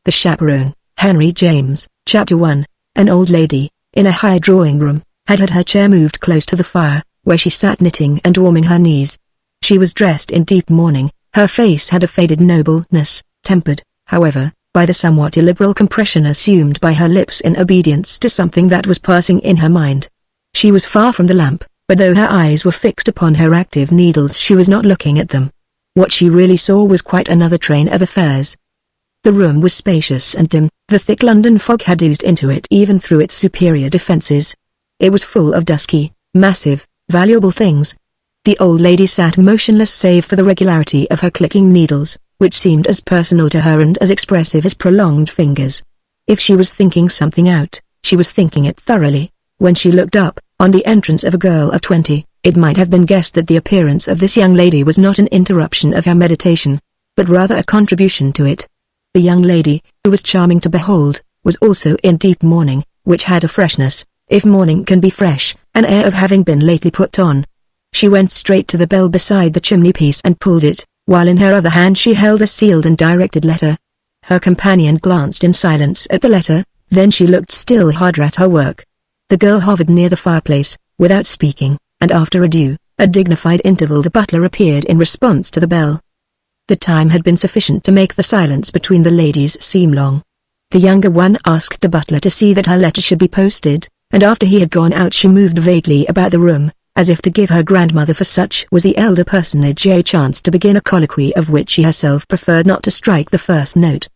The Chaperon, Henry James. Chapter 1. An old lady, in a high drawing room, had her chair moved close to the fire, where she sat knitting and warming her knees. She was dressed in deep mourning. Her face had a faded nobleness, tempered, however, by the somewhat illiberal compression assumed by her lips in obedience to something that was passing in her mind. She was far from the lamp, but though her eyes were fixed upon her active needles she was not looking at them. What she really saw was quite another train of affairs. The room was spacious and dim. The thick London fog had oozed into it even through its superior defences. It was full of dusky, massive, valuable things. The old lady sat motionless save for the regularity of her clicking needles, which seemed as personal to her and as expressive as prolonged fingers. If she was thinking something out, she was thinking it thoroughly. When she looked up, on the entrance of a girl of 20, it might have been guessed that the appearance of this young lady was not an interruption of her meditation, but rather a contribution to it. The young lady, who was charming to behold, was also in deep mourning, which had a freshness, if mourning can be fresh, an air of having been lately put on. She went straight to the bell beside the chimney-piece and pulled it, while in her other hand she held a sealed and directed letter. Her companion glanced in silence at the letter, then she looked still harder at her work. The girl hovered near the fireplace, without speaking, and after a dignified interval the butler appeared in response to the bell. The time had been sufficient to make the silence between the ladies seem long. The younger one asked the butler to see that her letter should be posted, and after he had gone out she moved vaguely about the room, as if to give her grandmother, for such was the elder personage, a chance to begin a colloquy of which she herself preferred not to strike the first note.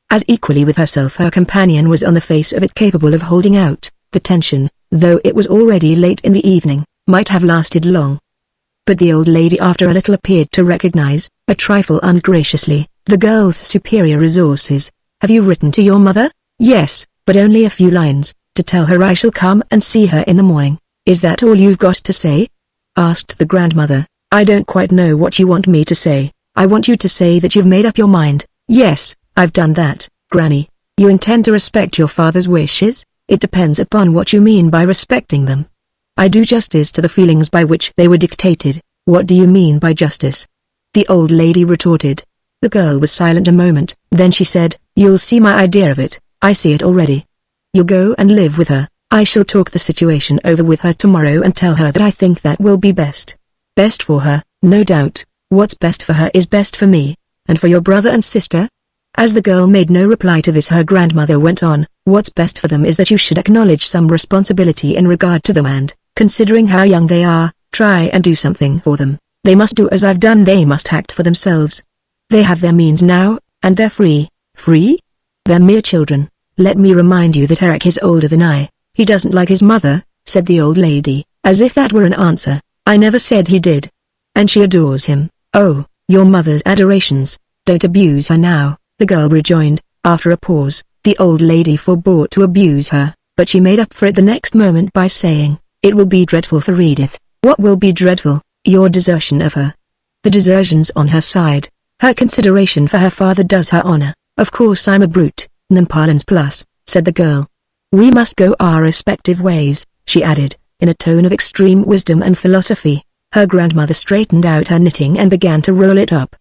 As equally with herself her companion was on the face of it capable of holding out. The tension, though it was already late in the evening, might have lasted long. But the old lady after a little appeared to recognize, a trifle ungraciously, the girl's superior resources. "Have you written to your mother?" "Yes, but only a few lines, to tell her I shall come and see her in the morning." "Is that all you've got to say?" asked the grandmother. "I don't quite know what you want me to say." "I want you to say that you've made up your mind." "Yes, I've done that, Granny." "You intend to respect your father's wishes?" "It depends upon what you mean by respecting them." "I do justice to the feelings by which they were dictated." "What do you mean by justice?" the old lady retorted. The girl was silent a moment, then she said, "You'll see my idea of it. I see it already. You'll go and live with her. I shall talk the situation over with her tomorrow and tell her that I think that will be best." "Best for her, no doubt. What's best for her is best for me." "And for your brother and sister?" As the girl made no reply to this her grandmother went on, "What's best for them is that you should acknowledge some responsibility in regard to them and, considering how young they are, try and do something for them. They must do as I've done. They must act for themselves. They have their means now, and they're free." "Free? They're mere children. Let me remind you that Eric is older than I." "He doesn't like his mother," said the old lady, as if that were an answer. "I never said he did." "And she adores him." "Oh, your mother's adorations. Don't abuse her now," the girl rejoined. After a pause, the old lady forbore to abuse her, but she made up for it the next moment by saying, "It will be dreadful for Edith." "What will be dreadful?" "Your desertion of her." "The desertion's on her side. Her consideration for her father does her honor." "Of course I'm a brute, non parlons plus," said the girl. "We must go our respective ways," she added, in a tone of extreme wisdom and philosophy. Her grandmother straightened out her knitting and began to roll it up.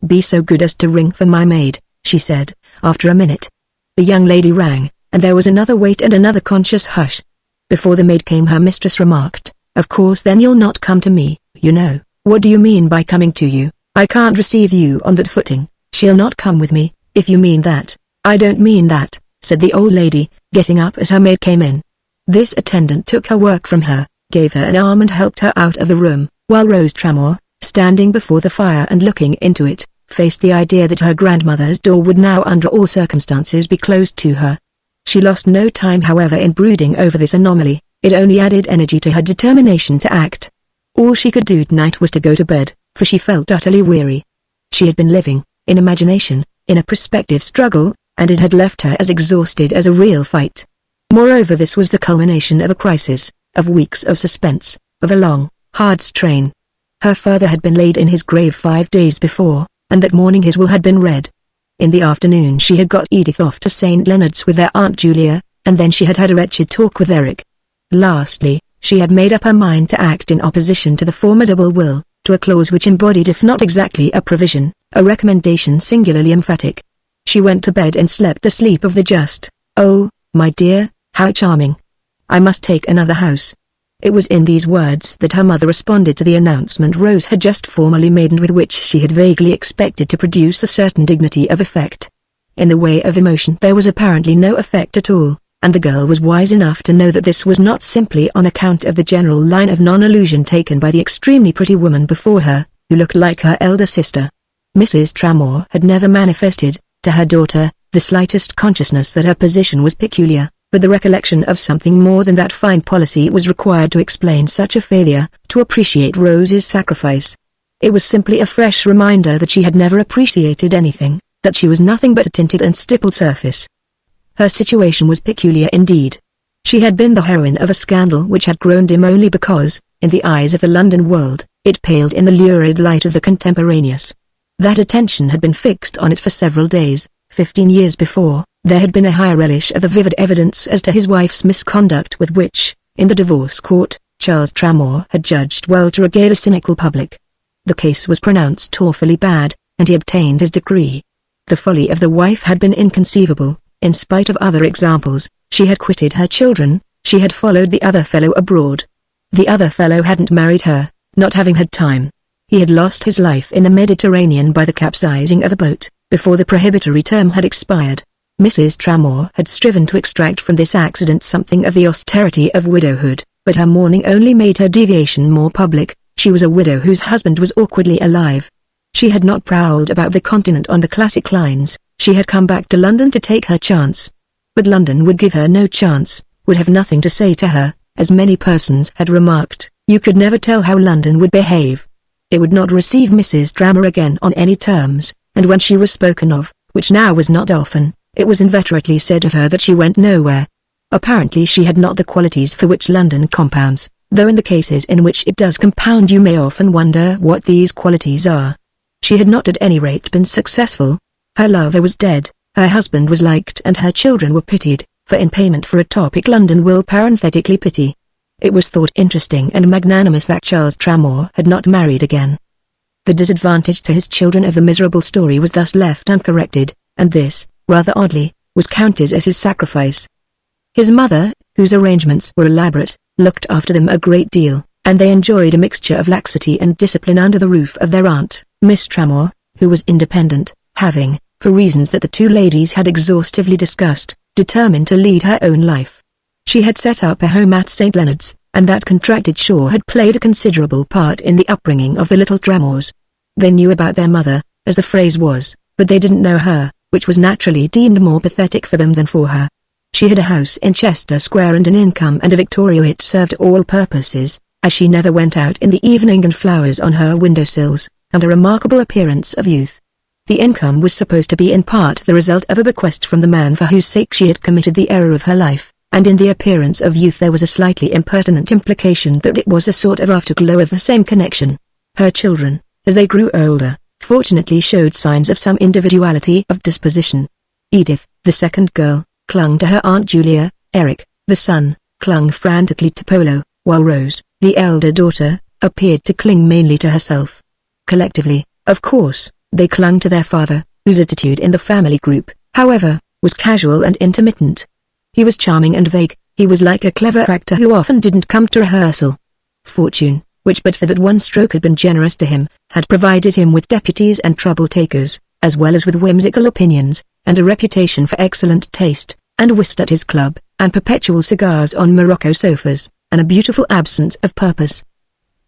"Be so good as to ring for my maid," she said, after a minute. The young lady rang, and there was another wait and another conscious hush. Before the maid came her mistress remarked, "Of course then you'll not come to me, you know." "What do you mean by coming to you? I can't receive you on that footing." "She'll not come with me, if you mean that." "I don't mean that," said the old lady, getting up as her maid came in. This attendant took her work from her, gave her an arm and helped her out of the room, while Rose Tramore, standing before the fire and looking into it, faced the idea that her grandmother's door would now under all circumstances be closed to her. She lost no time however in brooding over this anomaly. It only added energy to her determination to act. All she could do tonight was to go to bed, for she felt utterly weary. She had been living, in imagination, in a prospective struggle, and it had left her as exhausted as a real fight. Moreover, this was the culmination of a crisis, of weeks of suspense, of a long, hard strain. Her father had been laid in his grave 5 days before, and that morning his will had been read. In the afternoon she had got Edith off to St. Leonard's with their Aunt Julia, and then she had had a wretched talk with Eric. Lastly, she had made up her mind to act in opposition to the formidable will, to a clause which embodied if not exactly a provision, a recommendation singularly emphatic. She went to bed and slept the sleep of the just. "Oh, my dear, how charming. I must take another house." It was in these words that her mother responded to the announcement Rose had just formally made and with which she had vaguely expected to produce a certain dignity of effect. In the way of emotion there was apparently no effect at all, and the girl was wise enough to know that this was not simply on account of the general line of non-allusion taken by the extremely pretty woman before her, who looked like her elder sister. Mrs. Tramore had never manifested, to her daughter, the slightest consciousness that her position was peculiar, but the recollection of something more than that fine policy was required to explain such a failure, to appreciate Rose's sacrifice. It was simply a fresh reminder that she had never appreciated anything, that she was nothing but a tinted and stippled surface. Her situation was peculiar indeed. She had been the heroine of a scandal which had grown dim only because, in the eyes of the London world, it paled in the lurid light of the contemporaneous. That attention had been fixed on it for several days. 15 years before, there had been a higher relish of the vivid evidence as to his wife's misconduct with which, in the divorce court, Charles Tramore had judged well to regale a cynical public. The case was pronounced awfully bad, and he obtained his decree. The folly of the wife had been inconceivable. In spite of other examples, she had quitted her children, she had followed the other fellow abroad. The other fellow hadn't married her, not having had time. He had lost his life in the Mediterranean by the capsizing of a boat, before the prohibitory term had expired. Mrs. Tramore had striven to extract from this accident something of the austerity of widowhood, but her mourning only made her deviation more public. She was a widow whose husband was awkwardly alive. She had not prowled about the continent on the classic lines, she had come back to London to take her chance. But London would give her no chance, would have nothing to say to her, as many persons had remarked. You could never tell how London would behave. It would not receive Mrs. Tramore again on any terms, and when she was spoken of, which now was not often, it was inveterately said of her that she went nowhere. Apparently she had not the qualities for which London compounds, though in the cases in which it does compound you may often wonder what these qualities are. She had not at any rate been successful. Her lover was dead, her husband was liked and her children were pitied, for in payment for a topic London will parenthetically pity. It was thought interesting and magnanimous that Charles Tramore had not married again. The disadvantage to his children of the miserable story was thus left uncorrected, and this, rather oddly, was counted as his sacrifice. His mother, whose arrangements were elaborate, looked after them a great deal, and they enjoyed a mixture of laxity and discipline under the roof of their aunt, Miss Tramore, who was independent, having, for reasons that the two ladies had exhaustively discussed, determined to lead her own life. She had set up a home at St. Leonard's, and that contracted shore had played a considerable part in the upbringing of the little Tramores. They knew about their mother, as the phrase was, but they didn't know her, which was naturally deemed more pathetic for them than for her. She had a house in Chester Square and an income and a Victoria which served all purposes, as she never went out in the evening, and flowers on her windowsills, and a remarkable appearance of youth. The income was supposed to be in part the result of a bequest from the man for whose sake she had committed the error of her life, and in the appearance of youth there was a slightly impertinent implication that it was a sort of afterglow of the same connection. Her children, as they grew older, fortunately showed signs of some individuality of disposition. Edith, the second girl, clung to her Aunt Julia. Eric, the son, clung frantically to Polo, while Rose, the elder daughter, appeared to cling mainly to herself. Collectively, of course, they clung to their father, whose attitude in the family group, however, was casual and intermittent. He was charming and vague, he was like a clever actor who often didn't come to rehearsal. Fortune, which but for that one stroke had been generous to him, had provided him with deputies and trouble-takers, as well as with whimsical opinions, and a reputation for excellent taste, and whist at his club, and perpetual cigars on Morocco sofas, and a beautiful absence of purpose.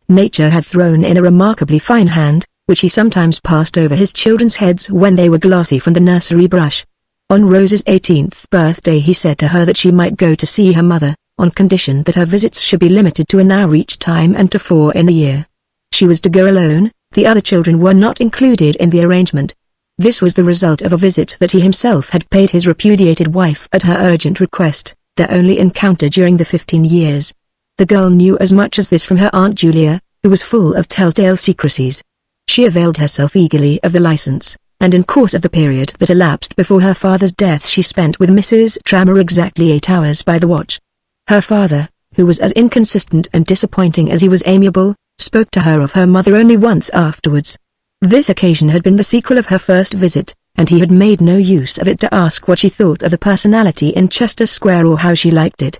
Nature had thrown in a remarkably fine hand, which he sometimes passed over his children's heads when they were glossy from the nursery brush. On Rose's 18th birthday he said to her that she might go to see her mother, on condition that her visits should be limited to an hour each time and to 4 in the year. She was to go alone, the other children were not included in the arrangement. This was the result of a visit that he himself had paid his repudiated wife at her urgent request, their only encounter during the 15 years. The girl knew as much as this from her Aunt Julia, who was full of telltale secrecies. She availed herself eagerly of the license, and in course of the period that elapsed before her father's death she spent with Mrs. Tramore exactly 8 hours by the watch. Her father, who was as inconsistent and disappointing as he was amiable, spoke to her of her mother only once afterwards. This occasion had been the sequel of her first visit, and he had made no use of it to ask what she thought of the personality in Chester Square or how she liked it.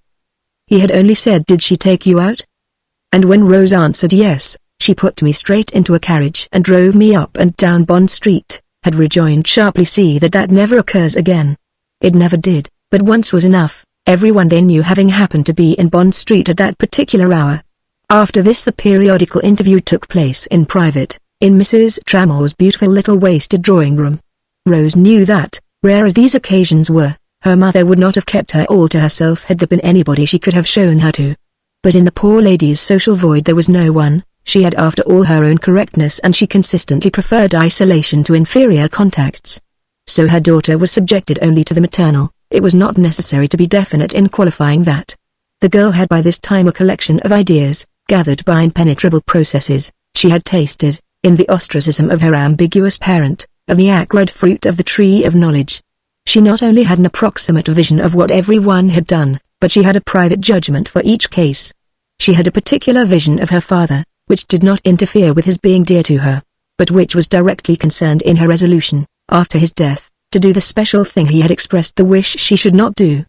He had only said, "Did she take you out?" And when Rose answered yes, "She put me straight into a carriage and drove me up and down Bond Street," had rejoined sharply, "See that never occurs again." It never did, but once was enough, everyone they knew having happened to be in Bond Street at that particular hour. After this the periodical interview took place in private, in Mrs. Tramore's beautiful little wasted drawing-room. Rose knew that, rare as these occasions were, her mother would not have kept her all to herself had there been anybody she could have shown her to. But in the poor lady's social void there was no one. She had after all her own correctness, and she consistently preferred isolation to inferior contacts. So her daughter was subjected only to the maternal. It was not necessary to be definite in qualifying that. The girl had by this time a collection of ideas, gathered by impenetrable processes. She had tasted, in the ostracism of her ambiguous parent, of the acrid fruit of the tree of knowledge. She not only had an approximate vision of what everyone had done, but she had a private judgment for each case. She had a particular vision of her father, which did not interfere with his being dear to her, but which was directly concerned in her resolution, after his death, to do the special thing he had expressed the wish she should not do.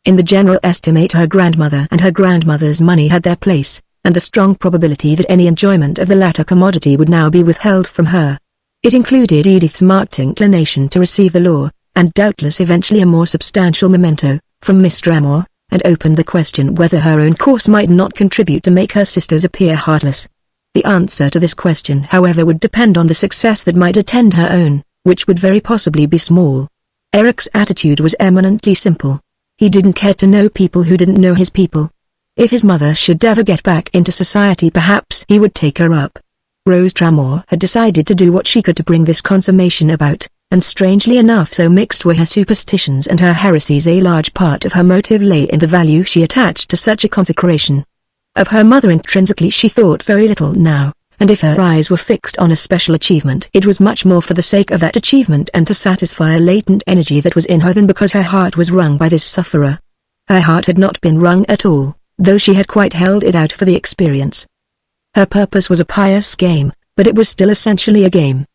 In the general estimate her grandmother and her grandmother's money had their place, and the strong probability that any enjoyment of the latter commodity would now be withheld from her. It included Edith's marked inclination to receive the law, and doubtless eventually a more substantial memento, from Miss Tramore, and opened the question whether her own course might not contribute to make her sisters appear heartless. The answer to this question, however, would depend on the success that might attend her own, which would very possibly be small. Eric's attitude was eminently simple. He didn't care to know people who didn't know his people. If his mother should ever get back into society, perhaps he would take her up. Rose Tramore had decided to do what she could to bring this consummation about, and strangely enough so mixed were her superstitions and her heresies, a large part of her motive lay in the value she attached to such a consecration. Of her mother intrinsically she thought very little now, and if her eyes were fixed on a special achievement, it was much more for the sake of that achievement and to satisfy a latent energy that was in her than because her heart was wrung by this sufferer. Her heart had not been wrung at all, though she had quite held it out for the experience. Her purpose was a pious game, but it was still essentially a game.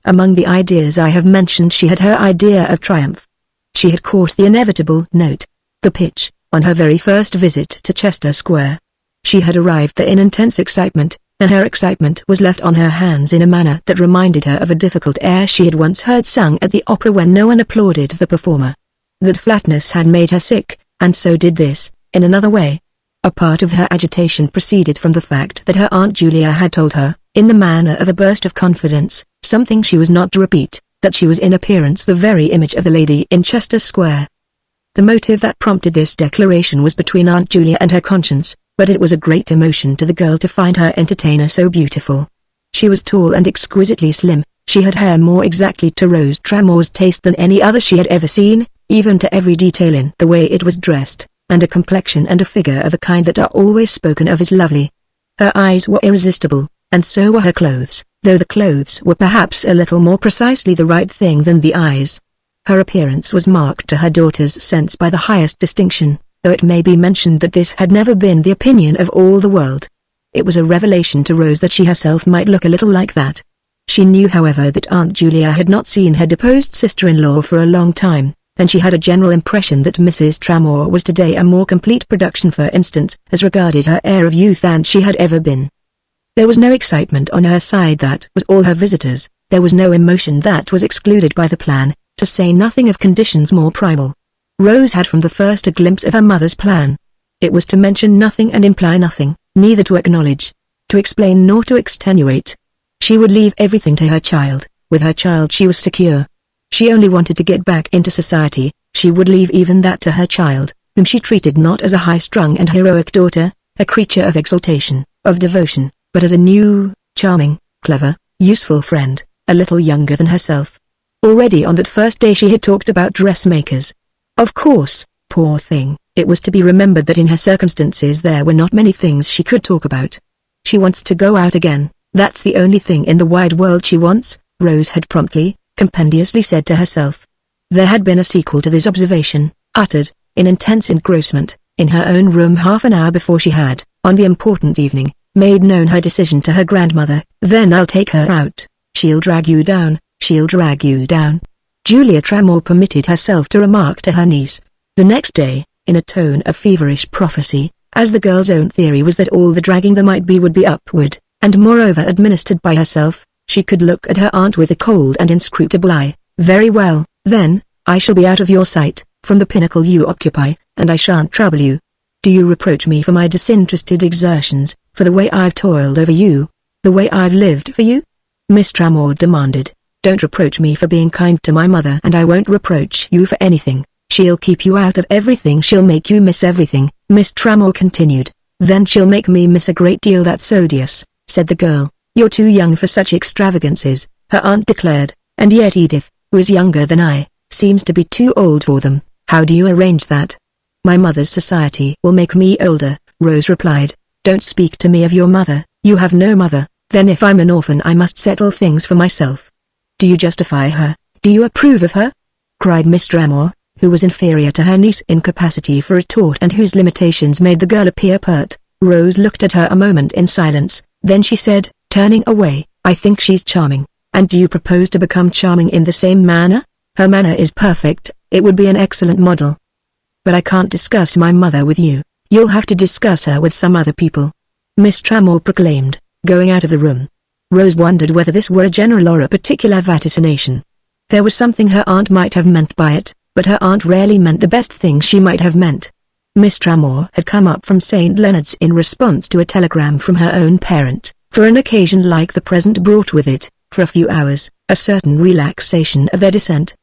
Among the ideas I have mentioned, she had her idea of triumph. She had caught the inevitable note, the pitch, on her very first visit to Chester Square. She had arrived there in intense excitement, and her excitement was left on her hands in a manner that reminded her of a difficult air she had once heard sung at the opera when no one applauded the performer. That flatness had made her sick, and so did this, in another way. A part of her agitation proceeded from the fact that her Aunt Julia had told her, in the manner of a burst of confidence, something she was not to repeat, that she was in appearance the very image of the lady in Chester Square. The motive that prompted this declaration was between Aunt Julia and her conscience, but it was a great emotion to the girl to find her entertainer so beautiful. She was tall and exquisitely slim, she had hair more exactly to Rose Tramore's taste than any other she had ever seen, even to every detail in the way it was dressed, and a complexion and a figure of the kind that are always spoken of as lovely. Her eyes were irresistible, and so were her clothes, though the clothes were perhaps a little more precisely the right thing than the eyes. Her appearance was marked to her daughter's sense by the highest distinction, though it may be mentioned that this had never been the opinion of all the world. It was a revelation to Rose that she herself might look a little like that. She knew, however, that Aunt Julia had not seen her deposed sister-in-law for a long time, and she had a general impression that Mrs. Tramore was today a more complete production, for instance, as regarded her air of youth, than she had ever been. There was no excitement on her side, that was all her visitors. There was no emotion that was excluded by the plan, to say nothing of conditions more primal. Rose had from the first a glimpse of her mother's plan. It was to mention nothing and imply nothing, neither to acknowledge, to explain nor to extenuate. She would leave everything to her child. With her child she was secure. She only wanted to get back into society. She would leave even that to her child, whom she treated not as a high-strung and heroic daughter, a creature of exaltation, of devotion, but as a new, charming, clever, useful friend, a little younger than herself. Already on that first day she had talked about dressmakers. Of course, poor thing, it was to be remembered that in her circumstances there were not many things she could talk about. She wants to go out again, that's the only thing in the wide world she wants, Rose had promptly, compendiously said to herself. There had been a sequel to this observation, uttered, in intense engrossment, in her own room half an hour before she had, on the important evening, made known her decision to her grandmother. Then I'll take her out, she'll drag you down, she'll drag you down. Julia Tramore permitted herself to remark to her niece. The next day, in a tone of feverish prophecy, as the girl's own theory was that all the dragging there might be would be upward, and moreover administered by herself, she could look at her aunt with a cold and inscrutable eye. "Very well, then, I shall be out of your sight, from the pinnacle you occupy, and I shan't trouble you. Do you reproach me for my disinterested exertions, for the way I've toiled over you, the way I've lived for you?" Miss Tramore demanded. "Don't reproach me for being kind to my mother, and I won't reproach you for anything. She'll keep you out of everything, she'll make you miss everything," Miss Tramore continued. "Then she'll make me miss a great deal, that's odious," said the girl. "You're too young for such extravagances," her aunt declared, "and yet Edith, who is younger than I, seems to be too old for them. How do you arrange that?" "My mother's society will make me older," Rose replied. "Don't speak to me of your mother, you have no mother. Then if I'm an orphan I must settle things for myself." "Do you justify her? Do you approve of her?" cried Miss Tramore, who was inferior to her niece in capacity for retort and whose limitations made the girl appear pert. Rose looked at her a moment in silence, then she said, turning away, "I think she's charming. And do you propose to become charming in the same manner? Her manner is perfect, it would be an excellent model. But I can't discuss my mother with you, you'll have to discuss her with some other people," Miss Tramore proclaimed, going out of the room. Rose wondered whether this were a general or a particular vaticination. There was something her aunt might have meant by it, but her aunt rarely meant the best thing she might have meant. Miss Tramore had come up from St. Leonard's in response to a telegram from her own parent, for an occasion like the present brought with it, for a few hours, a certain relaxation of their descent.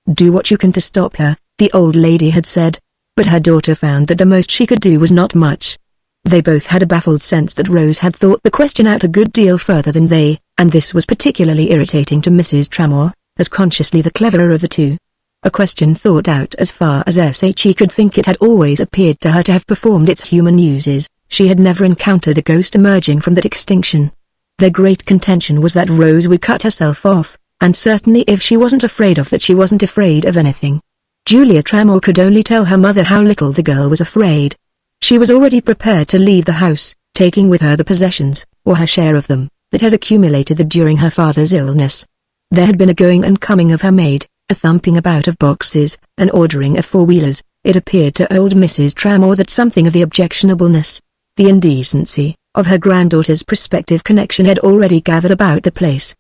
"Do what you can to stop her," the old lady had said. But her daughter found that the most she could do was not much. They both had a baffled sense that Rose had thought the question out a good deal further than they, and this was particularly irritating to Mrs. Tramore, as consciously the cleverer of the two. A question thought out as far as she could think. It had always appeared to her to have performed its human uses. She had never encountered a ghost emerging from that extinction. Their great contention was that Rose would cut herself off, and certainly if she wasn't afraid of that she wasn't afraid of anything. Julia Tramore could only tell her mother how little the girl was afraid. She was already prepared to leave the house, taking with her the possessions, or her share of them, that had accumulated during her father's illness. There had been a going and coming of her maid, a thumping about of boxes, an ordering of four-wheelers. It appeared to old Mrs. Tramore that something of the objectionableness, the indecency, of her granddaughter's prospective connection had already gathered about the place.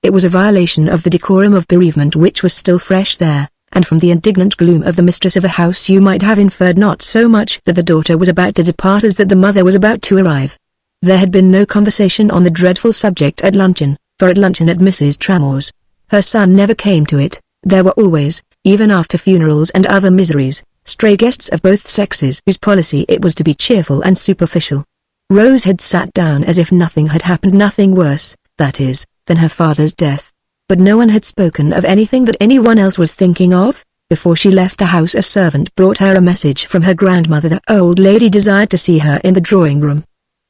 It was a violation of the decorum of bereavement which was still fresh there, and from the indignant gloom of the mistress of the house you might have inferred not so much that the daughter was about to depart as that the mother was about to arrive. There had been no conversation on the dreadful subject at luncheon, for at luncheon at Mrs. Tramore's, her son never came to it. There were always, even after funerals and other miseries, stray guests of both sexes whose policy it was to be cheerful and superficial. Rose had sat down as if nothing had happened, nothing worse, that is, than her father's death. But no one had spoken of anything that anyone else was thinking of. Before she left the house a servant brought her a message from her grandmother. The old lady desired to see her in the drawing room.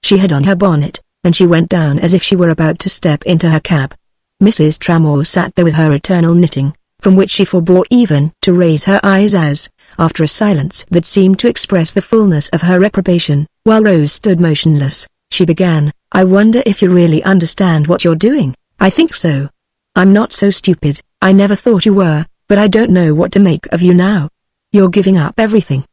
She had on her bonnet, and she went down as if she were about to step into her cab. Mrs. Tramore sat there with her eternal knitting, from which she forbore even to raise her eyes as, after a silence that seemed to express the fullness of her reprobation, while Rose stood motionless, she began, "I wonder if you really understand what you're doing." "I think so. I'm not so stupid, I never thought you were, but I don't know what to make of you now. You're giving up everything."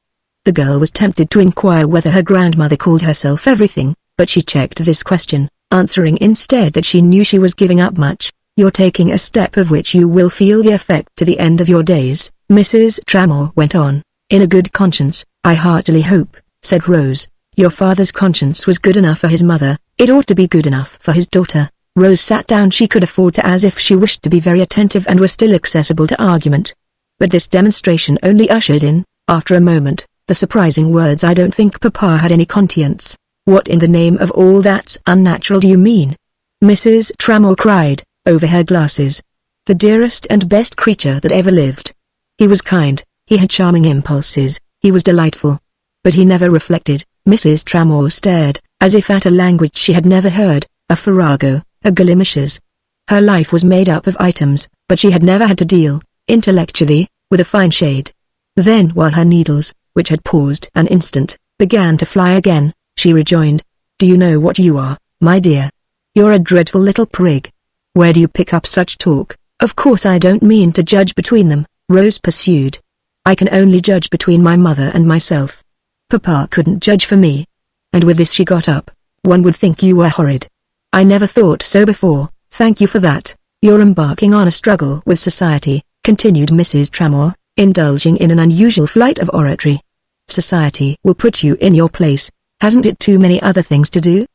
The girl was tempted to inquire whether her grandmother called herself everything, but she checked this question, answering instead that she knew she was giving up much. "You're taking a step of which you will feel the effect to the end of your days," Mrs. Tramore went on, "in a good conscience, I heartily hope," said Rose. "Your father's conscience was good enough for his mother, it ought to be good enough for his daughter." Rose sat down. She could afford to as if she wished to be very attentive and was still accessible to argument. But this demonstration only ushered in, after a moment, the surprising words, "I don't think Papa had any conscience." "What in the name of all that's unnatural do you mean?" Mrs. Tramore cried, over her glasses. "The dearest and best creature that ever lived. He was kind, he had charming impulses, he was delightful. But he never reflected." Mrs. Tramore stared, as if at a language she had never heard, a farrago, a gallimaches. Her life was made up of items, but she had never had to deal, intellectually, with a fine shade. Then while her needles, which had paused an instant, began to fly again, she rejoined, "Do you know what you are, my dear? You're a dreadful little prig. Where do you pick up such talk? Of course I don't mean to judge between them, Rose pursued. I can only judge between my mother and myself. Papa couldn't judge for me. And with this she got up. One would think you were horrid. I never thought so before, thank you for that. You're embarking on a struggle with society, continued Mrs. Tramore, indulging in an unusual flight of oratory. Society will put you in your place, hasn't it too many other things to do?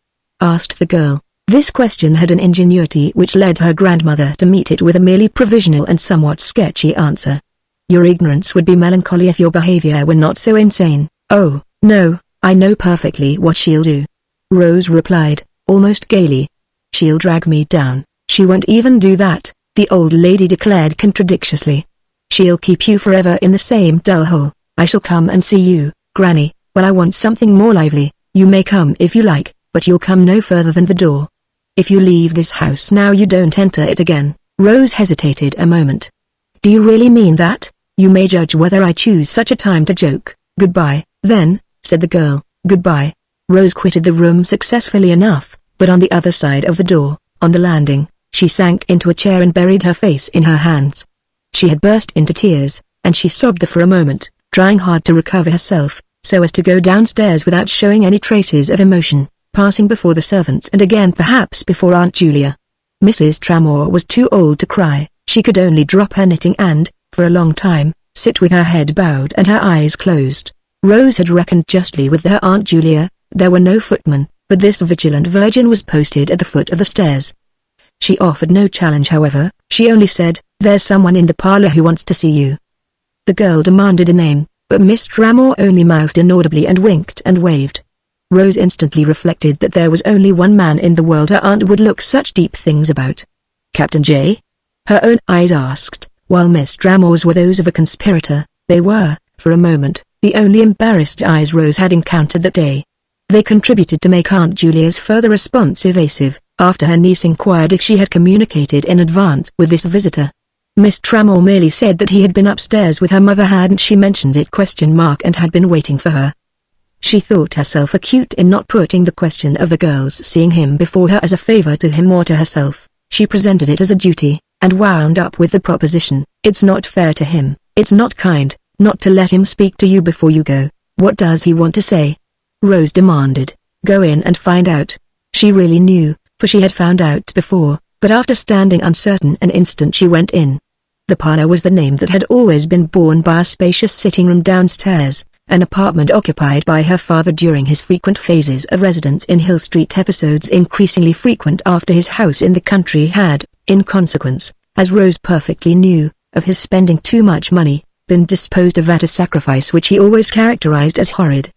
Asked the girl. This question had an ingenuity which led her grandmother to meet it with a merely provisional and somewhat sketchy answer. Your ignorance would be melancholy if your behavior were not so insane. Oh, no, I know perfectly what she'll do. Rose replied, almost gaily. She'll drag me down. She won't even do that, the old lady declared contradictiously. She'll keep you forever in the same dull hole. I shall come and see you, Granny, when I want something more lively. You may come if you like, but you'll come no further than the door. If you leave this house now you don't enter it again. Rose hesitated a moment. Do you really mean that? You may judge whether I choose such a time to joke. Goodbye, then, said the girl. Goodbye. Rose quitted the room successfully enough, but on the other side of the door, on the landing, she sank into a chair and buried her face in her hands. She had burst into tears, and she sobbed for a moment, trying hard to recover herself, so as to go downstairs without showing any traces of emotion, passing before the servants and again perhaps before Aunt Julia. Mrs. Tramore was too old to cry, she could only drop her knitting and, for a long time, sit with her head bowed and her eyes closed. Rose had reckoned justly with her Aunt Julia. There were no footmen, but this vigilant virgin was posted at the foot of the stairs. She offered no challenge however, she only said, There's someone in the parlor who wants to see you. The girl demanded a name, but Miss Tramore only mouthed inaudibly and winked and waved. Rose instantly reflected that there was only one man in the world her aunt would look such deep things about. Captain J? Her own eyes asked, while Miss Tramore's were those of a conspirator. They were, for a moment, the only embarrassed eyes Rose had encountered that day. They contributed to make Aunt Julia's further response evasive, after her niece inquired if she had communicated in advance with this visitor. Miss Tramore merely said that he had been upstairs with her mother. Hadn't she mentioned it ? And had been waiting for her. She thought herself acute in not putting the question of the girls seeing him before her as a favor to him or to herself. She presented it as a duty, and wound up with the proposition, it's not fair to him, it's not kind, not to let him speak to you before you go. What does he want to say? Rose demanded. Go in and find out. She really knew, for she had found out before, but after standing uncertain an instant she went in. The parlor was the name that had always been borne by a spacious sitting room downstairs, an apartment occupied by her father during his frequent phases of residence in Hill Street. Episodes increasingly frequent after his house in the country had, in consequence, as Rose perfectly knew, of his spending too much money, been disposed of at a sacrifice which he always characterized as horrid.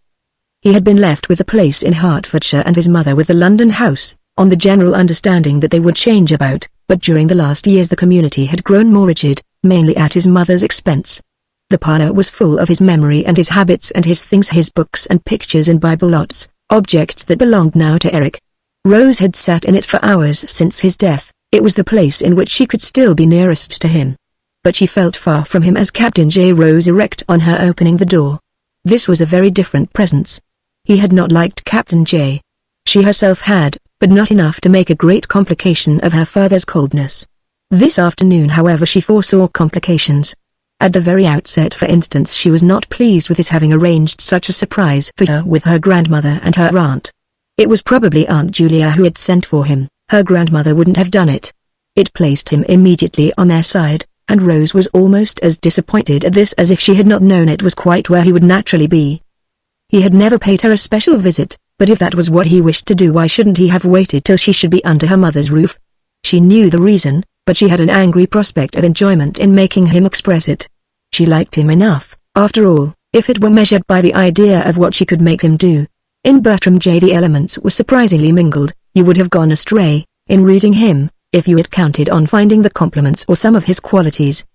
He had been left with a place in Hertfordshire and his mother with the London house, on the general understanding that they would change about, but during the last years the community had grown more rigid, mainly at his mother's expense. The parlor was full of his memory and his habits and his things, his books and pictures and Bible lots, objects that belonged now to Eric. Rose had sat in it for hours since his death. It was the place in which she could still be nearest to him. But she felt far from him as Captain J rose erect on her opening the door. This was a very different presence. He had not liked Captain J. She herself had, but not enough to make a great complication of her father's coldness. This afternoon however she foresaw complications. At the very outset, for instance, she was not pleased with his having arranged such a surprise for her with her grandmother and her aunt. It was probably Aunt Julia who had sent for him. Her grandmother wouldn't have done it. It placed him immediately on their side, and Rose was almost as disappointed at this as if she had not known it was quite where he would naturally be. He had never paid her a special visit, but if that was what he wished to do, why shouldn't he have waited till she should be under her mother's roof? She knew the reason, but she had an angry prospect of enjoyment in making him express it. She liked him enough, after all, if it were measured by the idea of what she could make him do. In Bertram J the elements were surprisingly mingled. You would have gone astray, in reading him, if you had counted on finding the compliments or some of his qualities.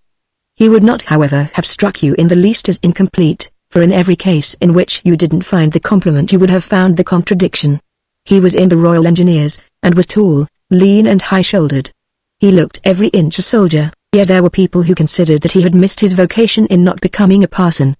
He would not however have struck you in the least as incomplete, for in every case in which you didn't find the compliment you would have found the contradiction. He was in the Royal Engineers, and was tall, lean and high-shouldered. He looked every inch a soldier, yet there were people who considered that he had missed his vocation in not becoming a parson.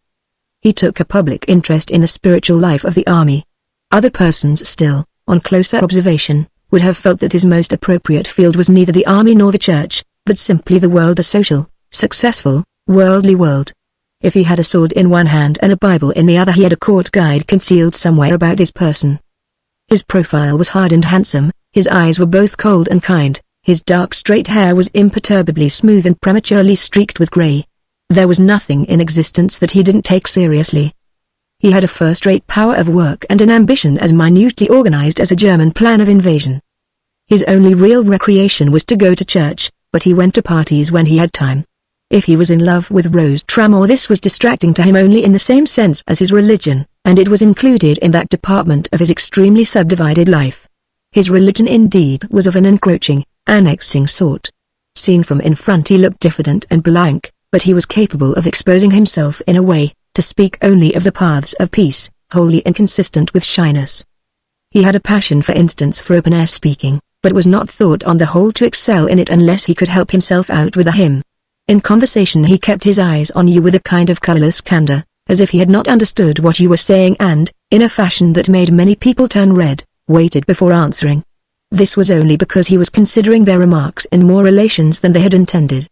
He took a public interest in the spiritual life of the army. Other persons still, on closer observation, would have felt that his most appropriate field was neither the army nor the church, but simply the world, a social, successful, worldly world. If he had a sword in one hand and a Bible in the other, he had a court guide concealed somewhere about his person. His profile was hard and handsome, his eyes were both cold and kind, his dark straight hair was imperturbably smooth and prematurely streaked with grey. There was nothing in existence that he didn't take seriously. He had a first-rate power of work and an ambition as minutely organized as a German plan of invasion. His only real recreation was to go to church, but he went to parties when he had time. If he was in love with Rose Tramore, this was distracting to him only in the same sense as his religion, and it was included in that department of his extremely subdivided life. His religion indeed was of an encroaching, annexing sort. Seen from in front he looked diffident and blank, but he was capable of exposing himself in a way, to speak only of the paths of peace, wholly inconsistent with shyness. He had a passion, for instance, for open-air speaking, but was not thought on the whole to excel in it unless he could help himself out with a hymn. In conversation he kept his eyes on you with a kind of colourless candour, as if he had not understood what you were saying and, in a fashion that made many people turn red, waited before answering. This was only because he was considering their remarks in more relations than they had intended.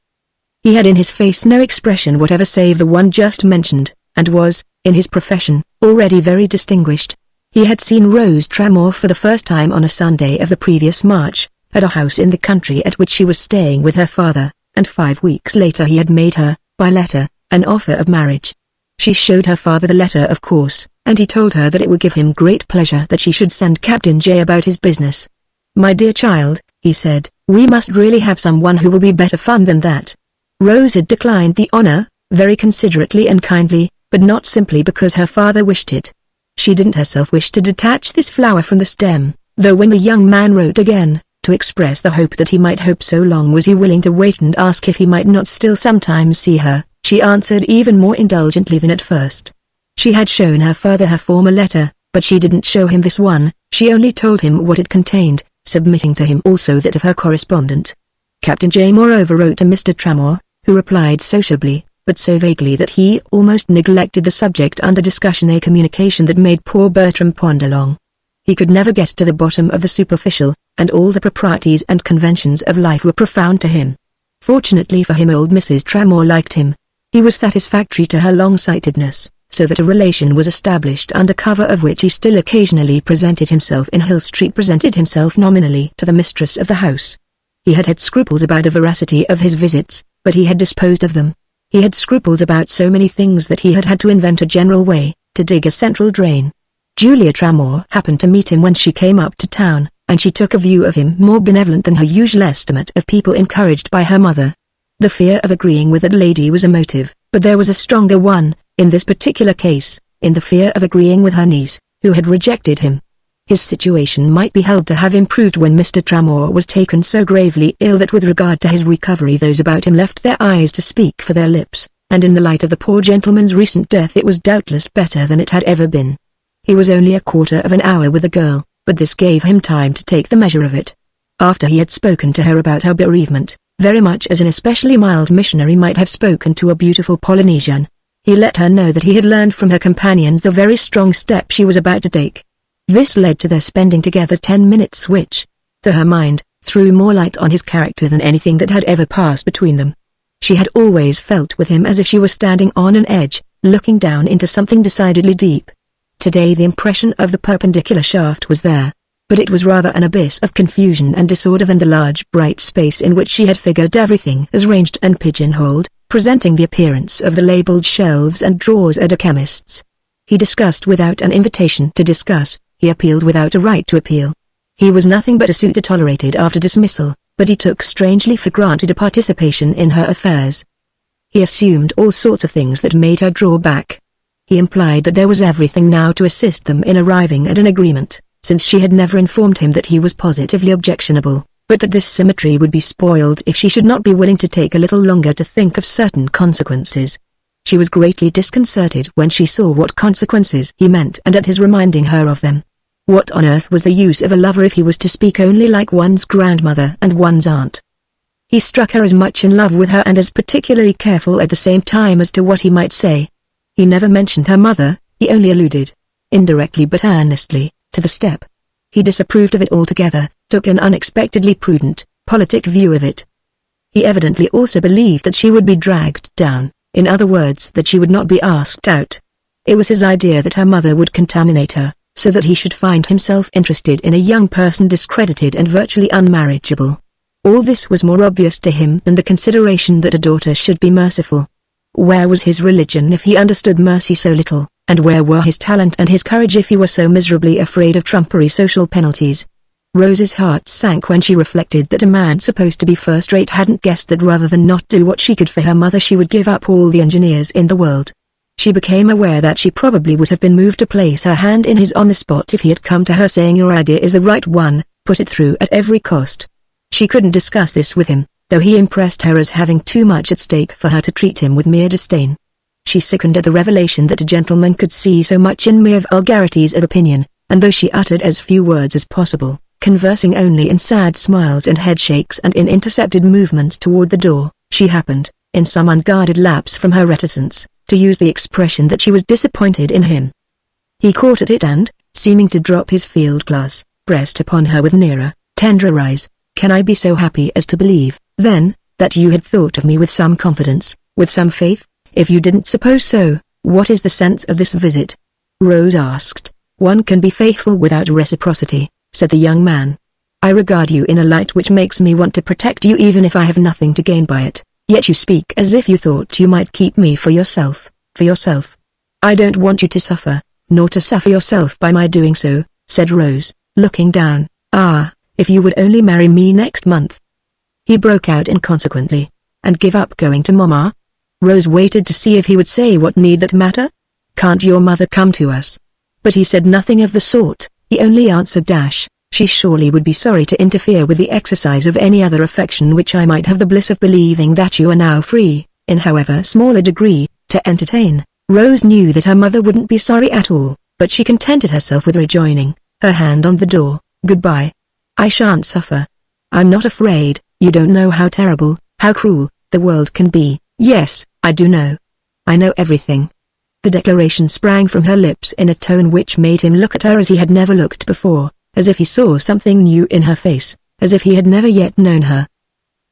He had in his face no expression whatever save the one just mentioned, and was, in his profession, already very distinguished. He had seen Rose Tramore for the first time on a Sunday of the previous March, at a house in the country at which she was staying with her father, and 5 weeks later he had made her, by letter, an offer of marriage. She showed her father the letter, of course, and he told her that it would give him great pleasure that she should send Captain J about his business. "My dear child," he said, "we must really have someone who will be better fun than that." Rose had declined the honor, very considerately and kindly, but not simply because her father wished it. She didn't herself wish to detach this flower from the stem, though when the young man wrote again, to express the hope that he might hope so long was he willing to wait and ask if he might not still sometimes see her, she answered even more indulgently than at first. She had shown her father her former letter, but she didn't show him this one, she only told him what it contained, submitting to him also that of her correspondent. Captain J moreover wrote to Mr. Tramore, who replied sociably, but so vaguely that he almost neglected the subject under discussion, a communication that made poor Bertram ponder long. He could never get to the bottom of the superficial, and all the proprieties and conventions of life were profound to him. Fortunately for him, old Mrs. Tramore liked him. He was satisfactory to her long-sightedness, so that a relation was established under cover of which he still occasionally presented himself in Hill Street, presented himself nominally to the mistress of the house. He had had scruples about the veracity of his visits, but he had disposed of them. He had scruples about so many things that he had had to invent a general way, to dig a central drain. Julia Tramore happened to meet him when she came up to town, and she took a view of him more benevolent than her usual estimate of people encouraged by her mother. The fear of agreeing with that lady was a motive, but there was a stronger one, in this particular case, in the fear of agreeing with her niece, who had rejected him. His situation might be held to have improved when Mr. Tramore was taken so gravely ill that with regard to his recovery those about him left their eyes to speak for their lips, and in the light of the poor gentleman's recent death it was doubtless better than it had ever been. He was only a quarter of an hour with the girl, but this gave him time to take the measure of it. After he had spoken to her about her bereavement, very much as an especially mild missionary might have spoken to a beautiful Polynesian, he let her know that he had learned from her companions the very strong step she was about to take. This led to their spending together 10 minutes which, to her mind, threw more light on his character than anything that had ever passed between them. She had always felt with him as if she were standing on an edge, looking down into something decidedly deep. Today the impression of the perpendicular shaft was there, but it was rather an abyss of confusion and disorder than the large bright space in which she had figured everything as ranged and pigeonholed, presenting the appearance of the labelled shelves and drawers at a chemist's. He discussed without an invitation to discuss. He appealed without a right to appeal. He was nothing but a suitor tolerated after dismissal, but he took strangely for granted a participation in her affairs. He assumed all sorts of things that made her draw back. He implied that there was everything now to assist them in arriving at an agreement, since she had never informed him that he was positively objectionable, but that this symmetry would be spoiled if she should not be willing to take a little longer to think of certain consequences. She was greatly disconcerted when she saw what consequences he meant and at his reminding her of them. What on earth was the use of a lover if he was to speak only like one's grandmother and one's aunt? He struck her as much in love with her and as particularly careful at the same time as to what he might say. He never mentioned her mother, he only alluded, indirectly but earnestly, to the step. He disapproved of it altogether, took an unexpectedly prudent, politic view of it. He evidently also believed that she would be dragged down, in other words that she would not be asked out. It was his idea that her mother would contaminate her, so that he should find himself interested in a young person discredited and virtually unmarriageable. All this was more obvious to him than the consideration that a daughter should be merciful. Where was his religion if he understood mercy so little, and where were his talent and his courage if he were so miserably afraid of trumpery social penalties? Rose's heart sank when she reflected that a man supposed to be first-rate hadn't guessed that rather than not do what she could for her mother she would give up all the engineers in the world. She became aware that she probably would have been moved to place her hand in his on the spot if he had come to her saying your idea is the right one, put it through at every cost. She couldn't discuss this with him, though he impressed her as having too much at stake for her to treat him with mere disdain. She sickened at the revelation that a gentleman could see so much in mere vulgarities of opinion, and though she uttered as few words as possible, conversing only in sad smiles and headshakes and in intercepted movements toward the door, she happened, in some unguarded lapse from her reticence, to use the expression that she was disappointed in him. He caught at it and, seeming to drop his field glass, pressed upon her with nearer, tenderer eyes. Can I be so happy as to believe, then, that you had thought of me with some confidence, with some faith? If you didn't suppose so, what is the sense of this visit? Rose asked. One can be faithful without reciprocity, said the young man. I regard you in a light which makes me want to protect you even if I have nothing to gain by it, yet you speak as if you thought you might keep me for yourself, for yourself. I don't want you to suffer, nor to suffer yourself by my doing so, said Rose, looking down. Ah, if you would only marry me next month. He broke out inconsequently. And give up going to Mama? Rose waited to see if he would say what need that matter? Can't your mother come to us? But he said nothing of the sort. He only answered she surely would be sorry to interfere with the exercise of any other affection which I might have the bliss of believing that you are now free, in however small a degree, to entertain. Rose knew that her mother wouldn't be sorry at all, but she contented herself with rejoining, her hand on the door, goodbye. I shan't suffer. I'm not afraid. You don't know how terrible, how cruel, the world can be. Yes, I do know. I know everything. The declaration sprang from her lips in a tone which made him look at her as he had never looked before, as if he saw something new in her face, as if he had never yet known her.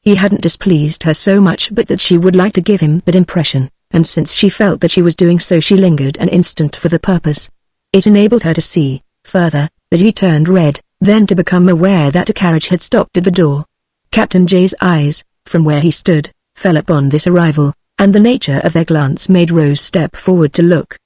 He hadn't displeased her so much but that she would like to give him that impression, and since she felt that she was doing so she lingered an instant for the purpose. It enabled her to see, further, that he turned red, then to become aware that a carriage had stopped at the door. Captain J's eyes, from where he stood, fell upon this arrival, and the nature of their glance made Rose step forward to look.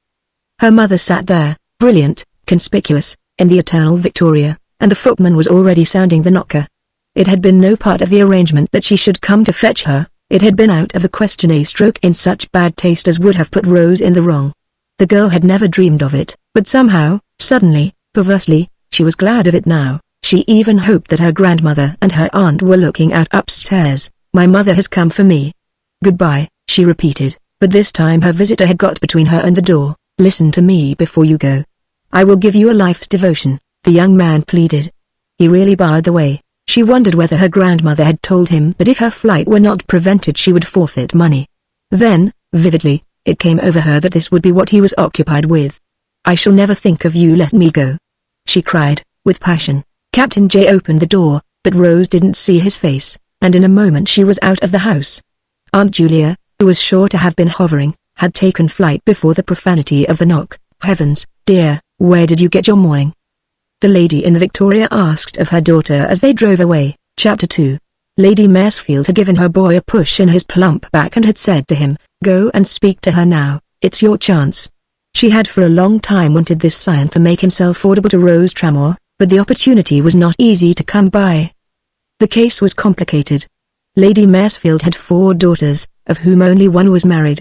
Her mother sat there, brilliant, conspicuous, in the eternal Victoria, and the footman was already sounding the knocker. It had been no part of the arrangement that she should come to fetch her, it had been out of the question a stroke in such bad taste as would have put Rose in the wrong. The girl had never dreamed of it, but somehow, suddenly, perversely, she was glad of it now. She even hoped that her grandmother and her aunt were looking out upstairs. My mother has come for me. Goodbye, she repeated, but this time her visitor had got between her and the door. Listen to me before you go. I will give you a life's devotion, the young man pleaded. He really barred the way. She wondered whether her grandmother had told him that if her flight were not prevented she would forfeit money. Then, vividly, it came over her that this would be what he was occupied with. I shall never think of you, let me go, she cried, with passion. Captain J opened the door, but Rose didn't see his face, and in a moment she was out of the house. Aunt Julia, who was sure to have been hovering, had taken flight before the profanity of the knock. Heavens, dear, where did you get your morning? The lady in the Victoria asked of her daughter as they drove away. Chapter 2. Lady Maresfield had given her boy a push in his plump back and had said to him, go and speak to her now, it's your chance. She had for a long time wanted this scion to make himself audible to Rose Tramore, but the opportunity was not easy to come by. The case was complicated. Lady Maresfield had 4 daughters, of whom only one was married.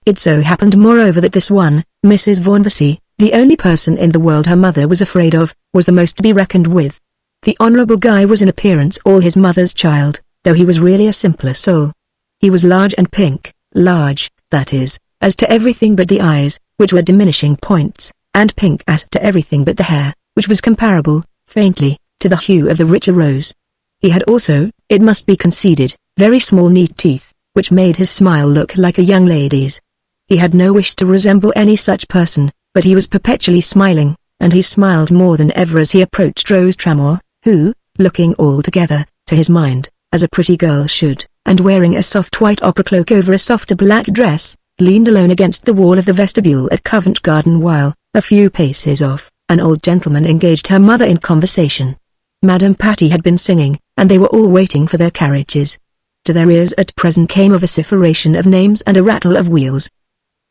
It so happened moreover that this one, Mrs. Vaughanversey, the only person in the world her mother was afraid of, was the most to be reckoned with. The Honourable Guy was in appearance all his mother's child, though he was really a simpler soul. He was large and pink, large, that is, as to everything but the eyes, which were diminishing points, and pink as to everything but the hair, which was comparable, faintly, to the hue of the richer rose. He had also, it must be conceded, very small neat teeth, which made his smile look like a young lady's. He had no wish to resemble any such person, but he was perpetually smiling, and he smiled more than ever as he approached Rose Tramore, who, looking altogether, to his mind, as a pretty girl should, and wearing a soft white opera cloak over a softer black dress, leaned alone against the wall of the vestibule at Covent Garden while, a few paces off, an old gentleman engaged her mother in conversation. Madame Patty had been singing, and they were all waiting for their carriages. To their ears at present came a vociferation of names and a rattle of wheels.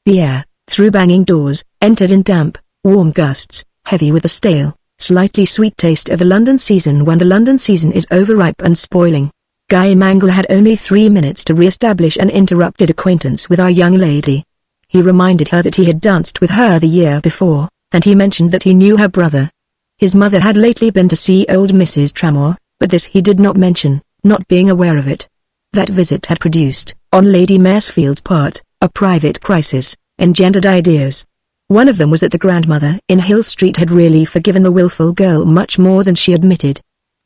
The air, through banging doors, entered in damp, warm gusts, heavy with the stale, slightly sweet taste of the London season when the London season is overripe and spoiling. Guy Mangel had only 3 minutes to re-establish an interrupted acquaintance with our young lady. He reminded her that he had danced with her the year before, and he mentioned that he knew her brother. His mother had lately been to see old Mrs. Tramore, but this he did not mention, not being aware of it. That visit had produced, on Lady Maresfield's part, a private crisis, engendered ideas. One of them was that the grandmother in Hill Street had really forgiven the willful girl much more than she admitted.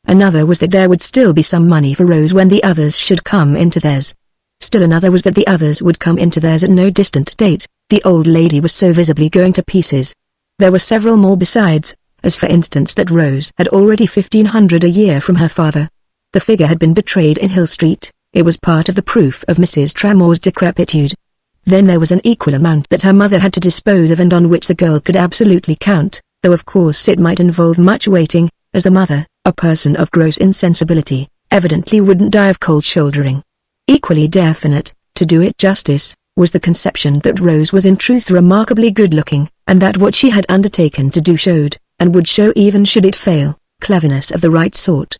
Another was that there would still be some money for Rose when the others should come into theirs. Still another was that the others would come into theirs at no distant date. The old lady was so visibly going to pieces. There were several more besides, as for instance that Rose had already 1,500 a year from her father. The figure had been betrayed in Hill Street. It was part of the proof of Mrs. Tramore's decrepitude. Then there was an equal amount that her mother had to dispose of and on which the girl could absolutely count, though of course it might involve much waiting, as the mother, a person of gross insensibility, evidently wouldn't die of cold shouldering. Equally definite, to do it justice, was the conception that Rose was in truth remarkably good-looking, and that what she had undertaken to do showed, and would show even should it fail, cleverness of the right sort.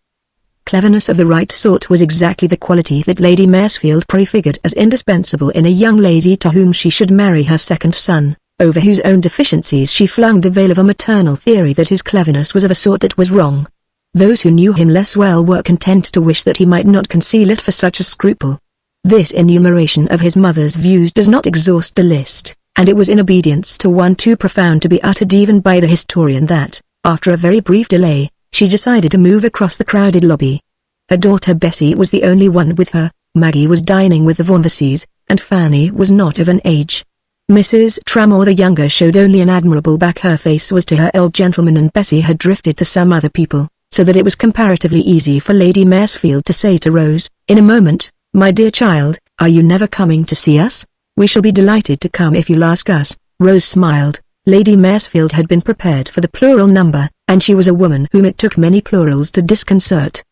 Cleverness of the right sort was exactly the quality that Lady Maresfield prefigured as indispensable in a young lady to whom she should marry her second son, over whose own deficiencies she flung the veil of a maternal theory that his cleverness was of a sort that was wrong. Those who knew him less well were content to wish that he might not conceal it for such a scruple. This enumeration of his mother's views does not exhaust the list, and it was in obedience to one too profound to be uttered even by the historian that, after a very brief delay, she decided to move across the crowded lobby. Her daughter Bessie was the only one with her, Maggie was dining with the Vaughanverses, and Fanny was not of an age. Mrs. Tramore the younger showed only an admirable back. Her face was to her old gentleman and Bessie had drifted to some other people, so that it was comparatively easy for Lady Maresfield to say to Rose, in a moment, "My dear child, are you never coming to see us? We shall be delighted to come if you'll ask us." Rose smiled. Lady Maresfield had been prepared for the plural number, and she was a woman whom it took many plurals to disconcert.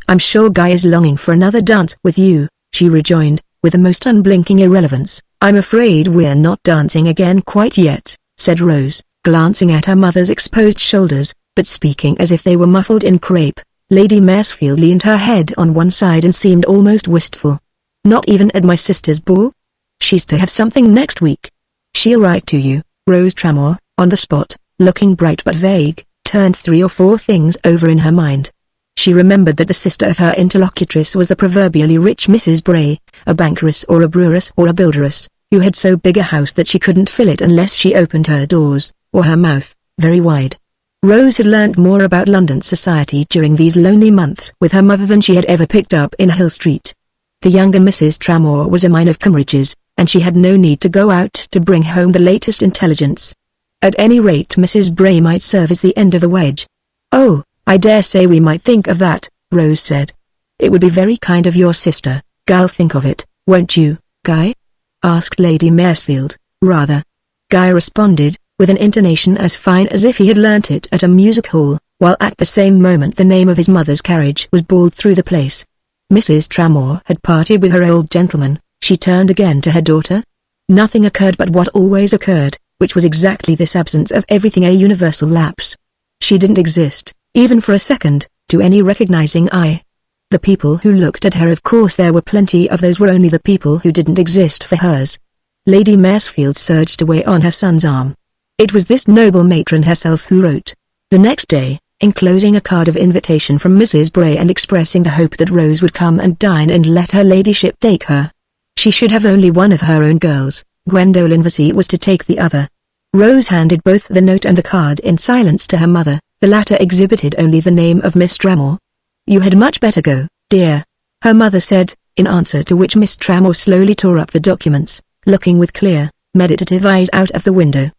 "I'm sure Guy is longing for another dance with you," she rejoined, with a most unblinking irrelevance. "I'm afraid we're not dancing again quite yet," said Rose, glancing at her mother's exposed shoulders, but speaking as if they were muffled in crape. Lady Maresfield leaned her head on one side and seemed almost wistful. "Not even at my sister's ball? She's to have something next week. She'll write to you." Rose Tramore, on the spot, looking bright but vague, turned 3 or 4 things over in her mind. She remembered that the sister of her interlocutress was the proverbially rich Mrs. Bray, a bankeress or a breweress or a builderess, who had so big a house that she couldn't fill it unless she opened her doors, or her mouth, very wide. Rose had learnt more about London society during these lonely months with her mother than she had ever picked up in Hill Street. The younger Mrs. Tramore was a mine of Cambridges, and she had no need to go out to bring home the latest intelligence. At any rate Mrs. Bray might serve as the end of the wedge. "Oh, I dare say we might think of that," Rose said. "It would be very kind of your sister. Guy'll think of it, won't you, Guy?" asked Lady Maresfield. "Rather," Guy responded, with an intonation as fine as if he had learnt it at a music hall, while at the same moment the name of his mother's carriage was bawled through the place. Mrs. Tramore had parted with her old gentleman. She turned again to her daughter. Nothing occurred but what always occurred, which was exactly this absence of everything, a universal lapse. She didn't exist, even for a second, to any recognizing eye. The people who looked at her, of course there were plenty of those, were only the people who didn't exist for hers. Lady Maresfield surged away on her son's arm. It was this noble matron herself who wrote. The next day, enclosing a card of invitation from Mrs. Bray and expressing the hope that Rose would come and dine and let her ladyship take her. She should have only one of her own girls. Gwendolen Vesey was to take the other. Rose handed both the note and the card in silence to her mother. The latter exhibited only the name of Miss Tramore. "You had much better go, dear," her mother said, in answer to which Miss Tramore slowly tore up the documents, looking with clear, meditative eyes out of the window.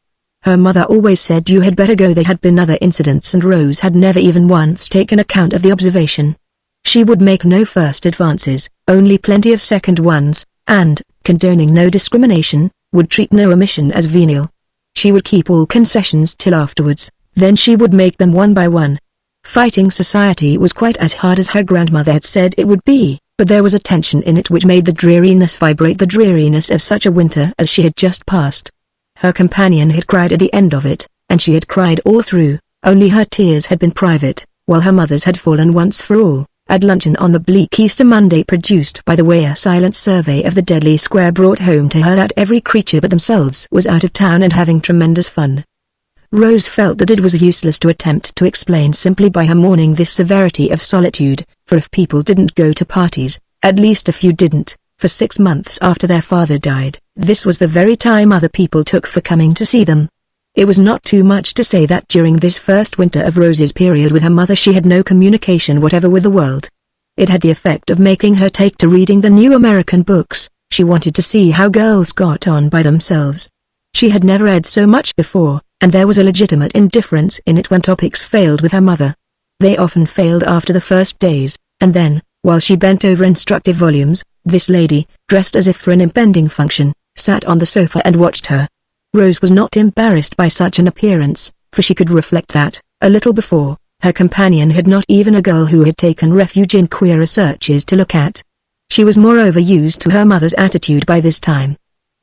Her mother always said you had better go. There had been other incidents and Rose had never even once taken account of the observation. She would make no first advances, only plenty of second ones, and, condoning no discrimination, would treat no omission as venial. She would keep all concessions till afterwards, then she would make them one by one. Fighting society was quite as hard as her grandmother had said it would be, but there was a tension in it which made the dreariness vibrate, the dreariness of such a winter as she had just passed. Her companion had cried at the end of it, and she had cried all through, only her tears had been private, while her mother's had fallen once for all. At luncheon on the bleak Easter Monday, produced by the way a silent survey of the deadly square brought home to her that every creature but themselves was out of town and having tremendous fun. Rose felt that it was useless to attempt to explain simply by her mourning this severity of solitude, for if people didn't go to parties, at least a few didn't, for 6 months after their father died. This was the very time other people took for coming to see them. It was not too much to say that during this first winter of Rose's period with her mother she had no communication whatever with the world. It had the effect of making her take to reading the new American books. She wanted to see how girls got on by themselves. She had never read so much before, and there was a legitimate indifference in it when topics failed with her mother. They often failed after the first days, and then, while she bent over instructive volumes, this lady, dressed as if for an impending function, sat on the sofa and watched her. Rose was not embarrassed by such an appearance, for she could reflect that, a little before, her companion had not even a girl who had taken refuge in queer researches to look at. She was moreover used to her mother's attitude by this time.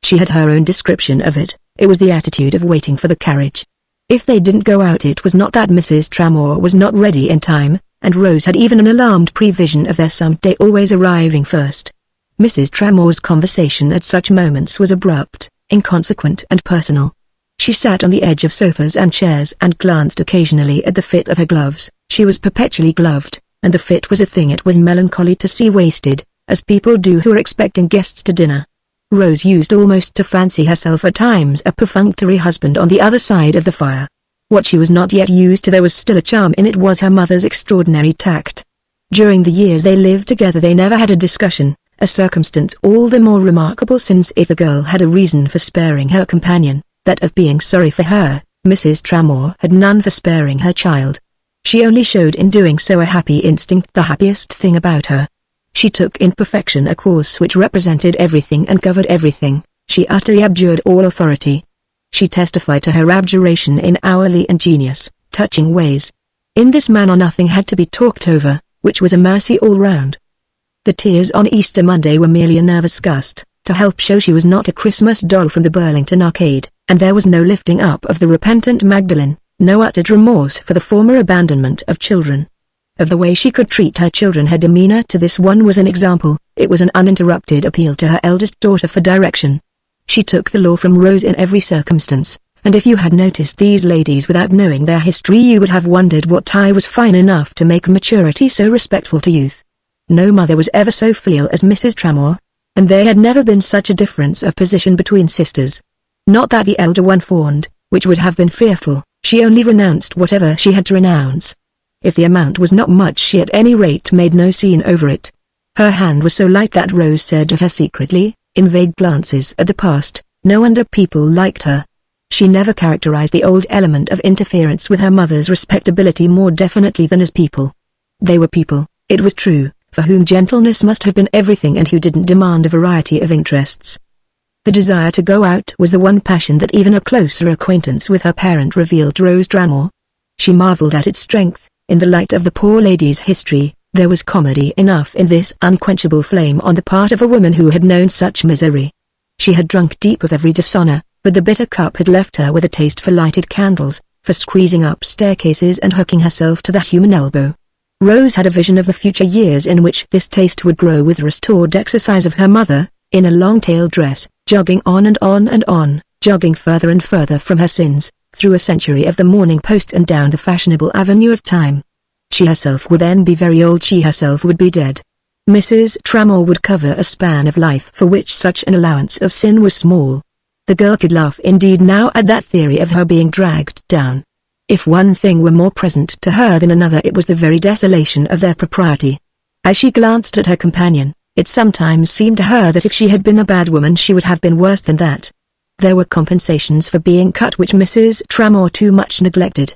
She had her own description of it. It was the attitude of waiting for the carriage. If they didn't go out, it was not that Mrs. Tramore was not ready in time, and Rose had even an alarmed prevision of their some day always arriving first. Mrs. Tramore's conversation at such moments was abrupt, inconsequent and personal. She sat on the edge of sofas and chairs and glanced occasionally at the fit of her gloves. She was perpetually gloved, and the fit was a thing it was melancholy to see wasted, as people do who are expecting guests to dinner. Rose used almost to fancy herself at times a perfunctory husband on the other side of the fire. What she was not yet used to, there was still a charm in it, was her mother's extraordinary tact. During the years they lived together they never had a discussion, a circumstance all the more remarkable since if the girl had a reason for sparing her companion, that of being sorry for her, Mrs. Tramore had none for sparing her child. She only showed in doing so a happy instinct, the happiest thing about her. She took in perfection a course which represented everything and covered everything. She utterly abjured all authority. She testified to her abjuration in hourly ingenious, touching ways. In this manner nothing had to be talked over, which was a mercy all round. The tears on Easter Monday were merely a nervous gust, to help show she was not a Christmas doll from the Burlington Arcade, and there was no lifting up of the repentant Magdalene, no uttered remorse for the former abandonment of children. Of the way she could treat her children, her demeanor to this one was an example. It was an uninterrupted appeal to her eldest daughter for direction. She took the law from Rose in every circumstance, and if you had noticed these ladies without knowing their history you would have wondered what tie was fine enough to make maturity so respectful to youth. No mother was ever so filial as Mrs. Tramore, and there had never been such a difference of position between sisters. Not that the elder one fawned, which would have been fearful. She only renounced whatever she had to renounce. If the amount was not much she at any rate made no scene over it. Her hand was so light that Rose said of her secretly, in vague glances at the past, no wonder people liked her. She never characterized the old element of interference with her mother's respectability more definitely than as people. They were people, it was true, for whom gentleness must have been everything and who didn't demand a variety of interests. The desire to go out was the one passion that even a closer acquaintance with her parent revealed Rose Tramore. She marveled at its strength. In the light of the poor lady's history, there was comedy enough in this unquenchable flame on the part of a woman who had known such misery. She had drunk deep of every dishonor, but the bitter cup had left her with a taste for lighted candles, for squeezing up staircases and hooking herself to the human elbow. Rose had a vision of the future years in which this taste would grow with the restored exercise of her mother, in a long-tailed dress, jogging on and on and on, jogging further and further from her sins, through a century of the Morning Post and down the fashionable avenue of time. She herself would then be very old, she herself would be dead. Mrs. Tramore would cover a span of life for which such an allowance of sin was small. The girl could laugh indeed now at that theory of her being dragged down. If one thing were more present to her than another it was the very desolation of their propriety. As she glanced at her companion, it sometimes seemed to her that if she had been a bad woman she would have been worse than that. There were compensations for being cut which Mrs. Tramore too much neglected.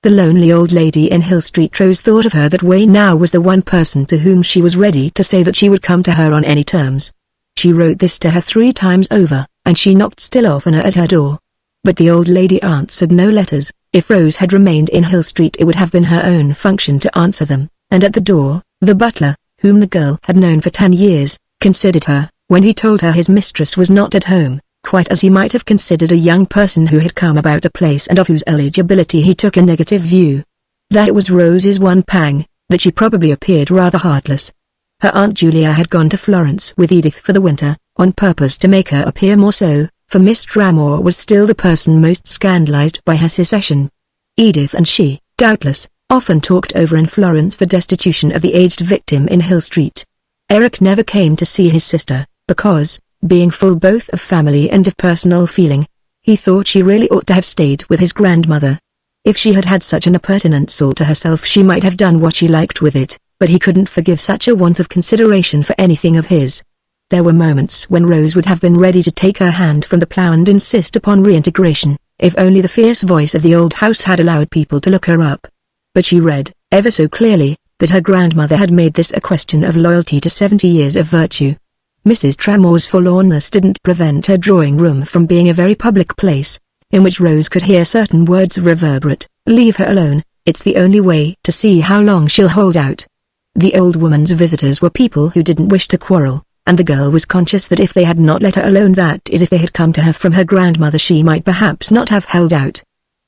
The lonely old lady in Hill Street. Rose thought of her that way now was the one person to whom she was ready to say that she would come to her on any terms. She wrote this to her 3 times over, and she knocked still often at her door. But the old lady answered no letters. If Rose had remained in Hill Street it would have been her own function to answer them, and at the door, the butler, whom the girl had known for 10 years, considered her, when he told her his mistress was not at home, quite as he might have considered a young person who had come about a place and of whose eligibility he took a negative view. That was Rose's one pang, that she probably appeared rather heartless. Her Aunt Julia had gone to Florence with Edith for the winter, on purpose to make her appear more so, for Miss Tramore was still the person most scandalized by her secession. Edith and she, doubtless, often talked over in Florence the destitution of the aged victim in Hill Street. Eric never came to see his sister, because, being full both of family and of personal feeling, he thought she really ought to have stayed with his grandmother. If she had had such an appurtenance all to herself she might have done what she liked with it, but he couldn't forgive such a want of consideration for anything of his. There were moments when Rose would have been ready to take her hand from the plough and insist upon reintegration, if only the fierce voice of the old house had allowed people to look her up. But she read, ever so clearly, that her grandmother had made this a question of loyalty to 70 years of virtue. Mrs. Tramore's forlornness didn't prevent her drawing room from being a very public place, in which Rose could hear certain words reverberate. Leave her alone, it's the only way to see how long she'll hold out. The old woman's visitors were people who didn't wish to quarrel, and the girl was conscious that if they had not let her alone, that is if they had come to her from her grandmother, she might perhaps not have held out.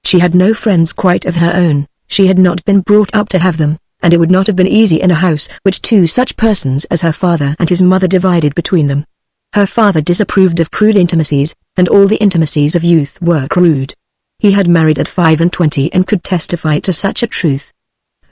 She had no friends quite of her own, she had not been brought up to have them, and it would not have been easy in a house which 2 such persons as her father and his mother divided between them. Her father disapproved of crude intimacies, and all the intimacies of youth were crude. He had married at 25 and could testify to such a truth.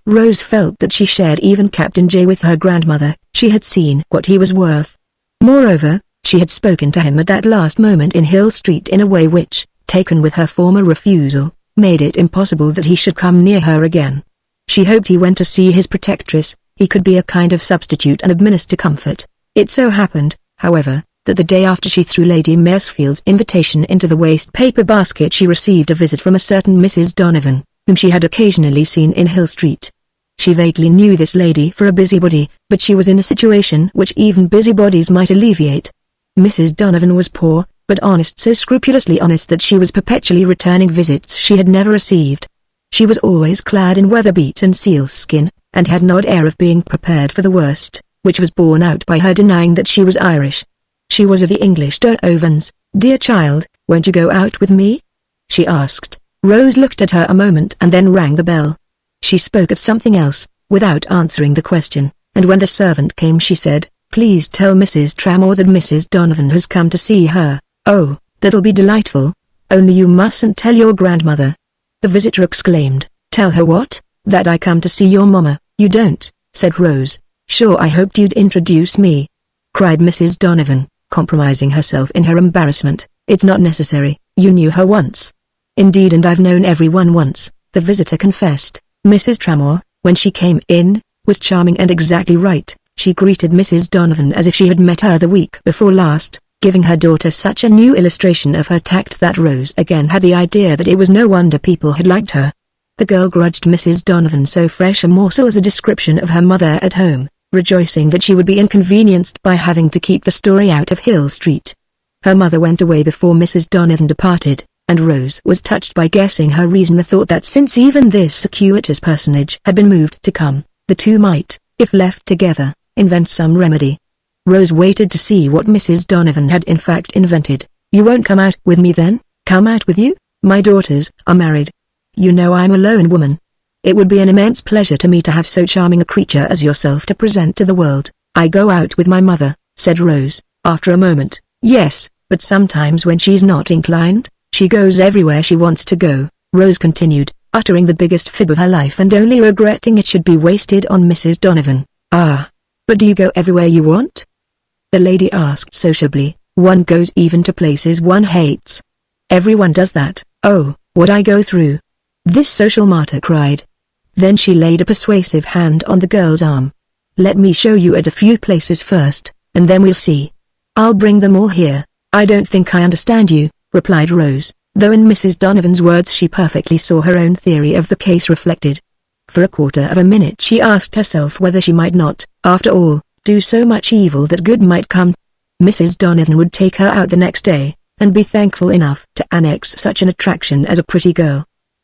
Rose felt that she shared even Captain J with her grandmother. She had seen what he was worth. Moreover, she had spoken to him at that last moment in Hill Street in a way which, taken with her former refusal, made it impossible that he should come near her again. She hoped he went to see his protectress, he could be a kind of substitute and administer comfort. It so happened, however, that the day after she threw Lady Maresfield's invitation into the waste paper basket she received a visit from a certain Mrs. Donovan, whom she had occasionally seen in Hill Street. She vaguely knew this lady for a busybody, but she was in a situation which even busybodies might alleviate. Mrs. Donovan was poor, but honest, so scrupulously honest that she was perpetually returning visits she had never received. She was always clad in weather-beaten sealskin, and had an odd air of being prepared for the worst, which was borne out by her denying that she was Irish. She was of the English Donovans. "Dear child, won't you go out with me?" she asked. Rose looked at her a moment and then rang the bell. She spoke of something else, without answering the question, and when the servant came she said, "Please tell Mrs. Tramore that Mrs. Donovan has come to see her." "Oh, that'll be delightful. Only you mustn't tell your grandmother." The visitor exclaimed, "Tell her what?" "That I come to see your mamma." "You don't," said Rose. "Sure, I hoped you'd introduce me," cried Mrs. Donovan, compromising herself in her embarrassment. "It's not necessary, you knew her once." "Indeed, and I've known everyone once," the visitor confessed. Mrs. Tramore, when she came in, was charming and exactly right. She greeted Mrs. Donovan as if she had met her the week before last, giving her daughter such a new illustration of her tact that Rose again had the idea that it was no wonder people had liked her. The girl grudged Mrs. Donovan so fresh a morsel as a description of her mother at home, rejoicing that she would be inconvenienced by having to keep the story out of Hill Street. Her mother went away before Mrs. Donovan departed, and Rose was touched by guessing her reason, the thought that since even this circuitous personage had been moved to come, the two might, if left together, invent some remedy. Rose waited to see what Mrs. Donovan had in fact invented. "You won't come out with me then?" "Come out with you? My daughters are married. You know I'm a lone woman. It would be an immense pleasure to me to have so charming a creature as yourself to present to the world." "I go out with my mother," said Rose, after a moment. "Yes, but sometimes when she's not inclined, she goes everywhere she wants to go," Rose continued, uttering the biggest fib of her life and only regretting it should be wasted on Mrs. Donovan. "Ah, but do you go everywhere you want?" the lady asked sociably. "One goes even to places one hates." "Everyone does that." "Oh, what I go through!" this social martyr cried. Then she laid a persuasive hand on the girl's arm. "Let me show you at a few places first, and then we'll see. I'll bring them all here." "I don't think I understand you," replied Rose. though in Mrs. Donovan's words she perfectly saw her own theory of the case reflected. For a quarter of a minute she asked herself whether she might not, after all, do so much evil that good might come. Mrs. Donovan would take her out the next day, and be thankful enough to annex such an attraction as a pretty girl.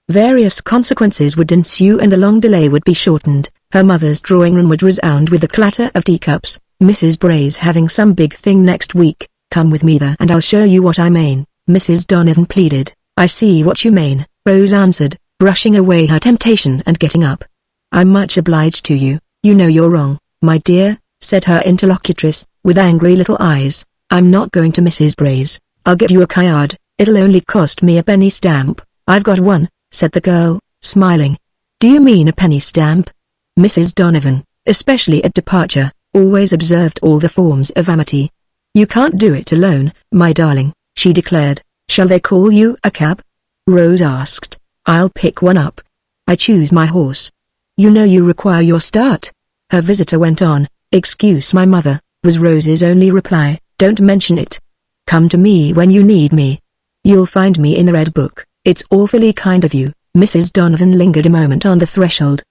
Various consequences would ensue and the long delay would be shortened. Her mother's drawing room would resound with the clatter of teacups. Mrs. Bray's having some big thing next week. Come with me there and I'll show you what I mean, Mrs. Donovan pleaded. I see what you mean, Rose answered, brushing away her temptation and getting up. I'm much obliged to you. You know you're wrong, my dear, said her interlocutress, with angry little eyes. I'm not going to Mrs. Bray's. I'll get you a card. It'll only cost me a penny stamp. I've got one, said the girl, smiling. Do you mean a penny stamp? Mrs. Donovan, especially at departure, always observed all the forms of amity. You can't do it alone, my darling, she declared. Shall they call you a cab? Rose asked. I'll pick one up. I choose my horse. You know you require your start. Her visitor went on. Excuse my mother, was Rose's only reply. Don't mention it. Come to me when you need me. You'll find me in the Red Book. It's awfully kind of you. Mrs. Donovan lingered a moment on the threshold.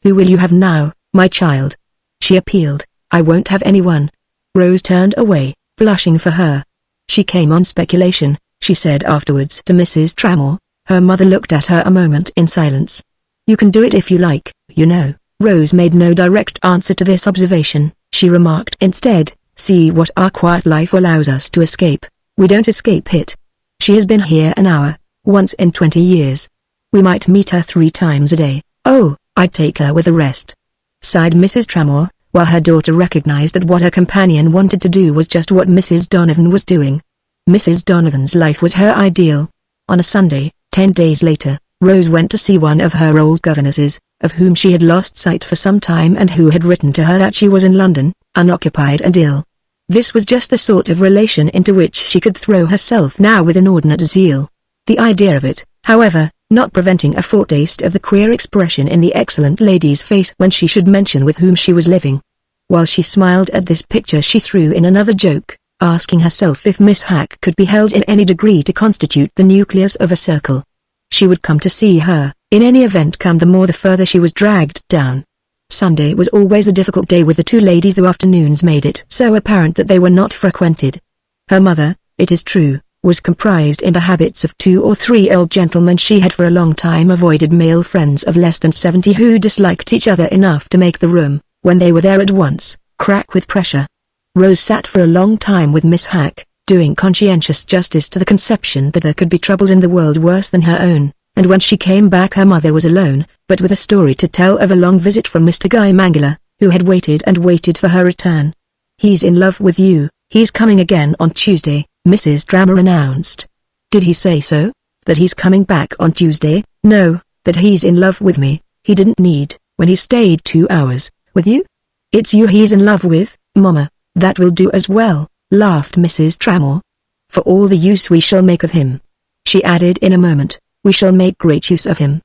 Who will you have now, my child? She appealed. I won't have anyone. Rose turned away, blushing for her. She came on speculation, she said afterwards to Mrs. Tramore. Her mother looked at her a moment in silence. You can do it if you like, you know. Rose made no direct answer to this observation. She remarked instead, see what our quiet life allows us to escape. We don't escape it. She has been here an hour, once in 20 years. We might meet her 3 times a day. Oh, I'd take her with the rest. Sighed Mrs. Tramore, while her daughter recognized that what her companion wanted to do was just what Mrs. Donovan was doing. Mrs. Donovan's life was her ideal. On a Sunday, 10 days later, Rose went to see one of her old governesses, of whom she had lost sight for some time and who had written to her that she was in London, unoccupied and ill. This was just the sort of relation into which she could throw herself now with inordinate zeal. The idea of it, however, not preventing a foretaste of the queer expression in the excellent lady's face when she should mention with whom she was living. While she smiled at this picture she threw in another joke, asking herself if Miss Hack could be held in any degree to constitute the nucleus of a circle. She would come to see her, in any event come the more the further she was dragged down. Sunday was always a difficult day with the two ladies, though afternoons made it so apparent that they were not frequented. Her mother, it is true, was comprised in the habits of 2 or 3 old gentlemen. She had for a long time avoided male friends of less than 70 who disliked each other enough to make the room, when they were there at once, crack with pressure. Rose sat for a long time with Miss Hack, doing conscientious justice to the conception that there could be troubles in the world worse than her own, and when she came back her mother was alone, but with a story to tell of a long visit from Mr. Guy Mangler, who had waited and waited for her return. He's in love with you, he's coming again on Tuesday, Mrs. Tramore announced. Did he say so? That he's coming back on Tuesday? No, that he's in love with me. He didn't need, when he stayed 2 hours, with you? It's you he's in love with, Mama. That will do as well, laughed Mrs. Tramore. For all the use we shall make of him. She added in a moment, we shall make great use of him.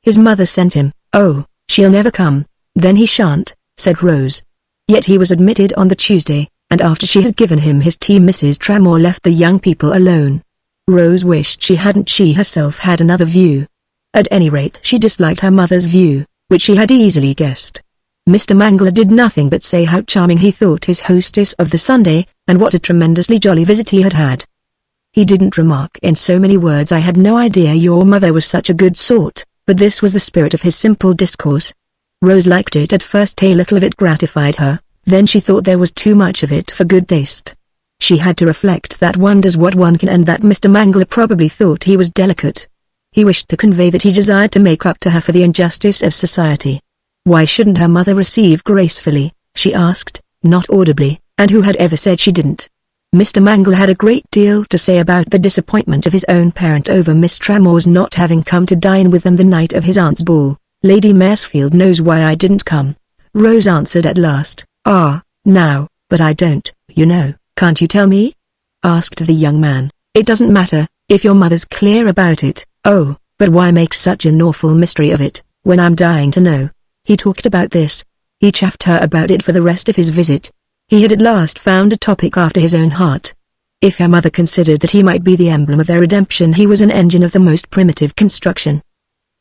His mother sent him. Oh, she'll never come. Then he shan't, said Rose. Yet he was admitted on the Tuesday, and after she had given him his tea Mrs. Tramore left the young people alone. Rose wished she hadn't. She herself had another view. At any rate she disliked her mother's view, which she had easily guessed. Mr. Mangler did nothing but say how charming he thought his hostess of the Sunday, and what a tremendously jolly visit he had had. He didn't remark in so many words, I had no idea your mother was such a good sort, but this was the spirit of his simple discourse. Rose liked it at first. A little of it gratified her, then she thought there was too much of it for good taste. She had to reflect that one does what one can and that Mr. Mangler probably thought he was delicate. He wished to convey that he desired to make up to her for the injustice of society. Why shouldn't her mother receive gracefully, she asked, not audibly, and who had ever said she didn't? Mr. Mangler had a great deal to say about the disappointment of his own parent over Miss Tramore's not having come to dine with them the night of his aunt's ball. Lady Maresfield knows why I didn't come, Rose answered at last. Ah, now, but I don't, you know. Can't you tell me? Asked the young man. It doesn't matter, if your mother's clear about it. Oh, but why make such an awful mystery of it, when I'm dying to know? He talked about this. He chaffed her about it for the rest of his visit. He had at last found a topic after his own heart. If her mother considered that he might be the emblem of their redemption, he was an engine of the most primitive construction.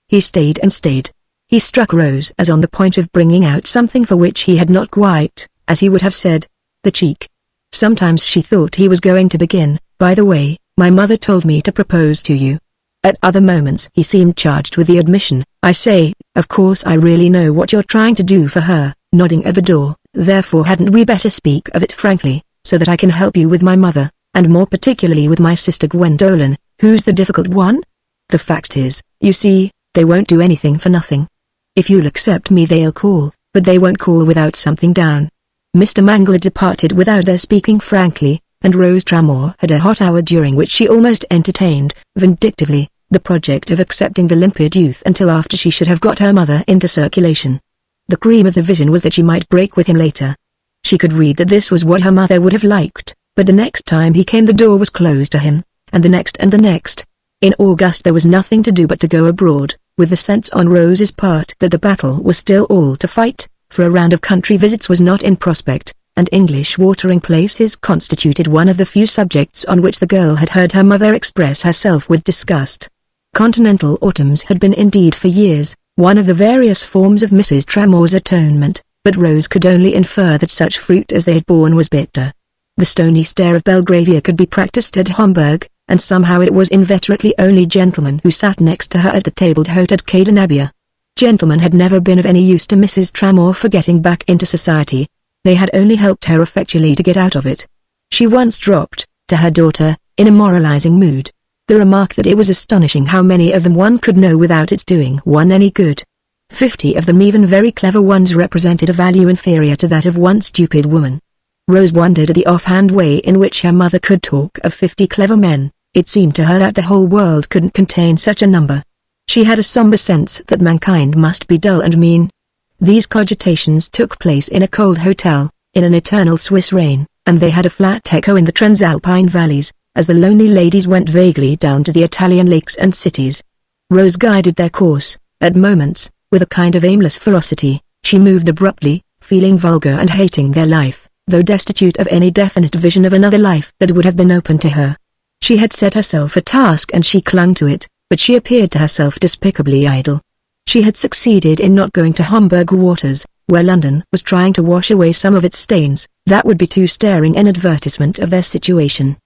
He stayed and stayed. He struck Rose as on the point of bringing out something for which he had not quite, as he would have said, the cheek. Sometimes she thought he was going to begin, "By the way, my mother told me to propose to you." At other moments he seemed charged with the admission, "I say, of course I really know what you're trying to do for her," nodding at the door, "therefore hadn't we better speak of it frankly, so that I can help you with my mother, and more particularly with my sister Gwendolen, who's the difficult one? The fact is, you see, they won't do anything for nothing. If you'll accept me they'll call, but they won't call without something down." Mr. Mangler departed without their speaking frankly, and Rose Tramore had a hot hour during which she almost entertained, vindictively, the project of accepting the limpid youth until after she should have got her mother into circulation. The cream of the vision was that she might break with him later. She could read that this was what her mother would have liked, but the next time he came the door was closed to him, and the next and the next. In August there was nothing to do but to go abroad, with the sense on Rose's part that the battle was still all to fight, for a round of country visits was not in prospect, and English watering places constituted one of the few subjects on which the girl had heard her mother express herself with disgust. Continental autumns had been indeed for years, one of the various forms of Mrs. Tramore's atonement, but Rose could only infer that such fruit as they had borne was bitter. The stony stare of Belgravia could be practiced at Homburg, and somehow it was inveterately only gentlemen who sat next to her at the tabled hote at Cadenabia. Gentlemen had never been of any use to Mrs. Tramore for getting back into society. They had only helped her effectually to get out of it. She once dropped, to her daughter, in a moralizing mood, the remark that it was astonishing how many of them one could know without its doing one any good. 50 of them, even very clever ones, represented a value inferior to that of one stupid woman. Rose wondered at the offhand way in which her mother could talk of 50 clever men. It seemed to her that the whole world couldn't contain such a number. She had a somber sense that mankind must be dull and mean. These cogitations took place in a cold hotel, in an eternal Swiss rain, and they had a flat echo in the Transalpine valleys, as the lonely ladies went vaguely down to the Italian lakes and cities. Rose guided their course. At moments, with a kind of aimless ferocity, she moved abruptly, feeling vulgar and hating their life, though destitute of any definite vision of another life that would have been open to her. She had set herself a task and she clung to it, but she appeared to herself despicably idle. She had succeeded in not going to Homburg waters, where London was trying to wash away some of its stains. That would be too staring an advertisement of their situation.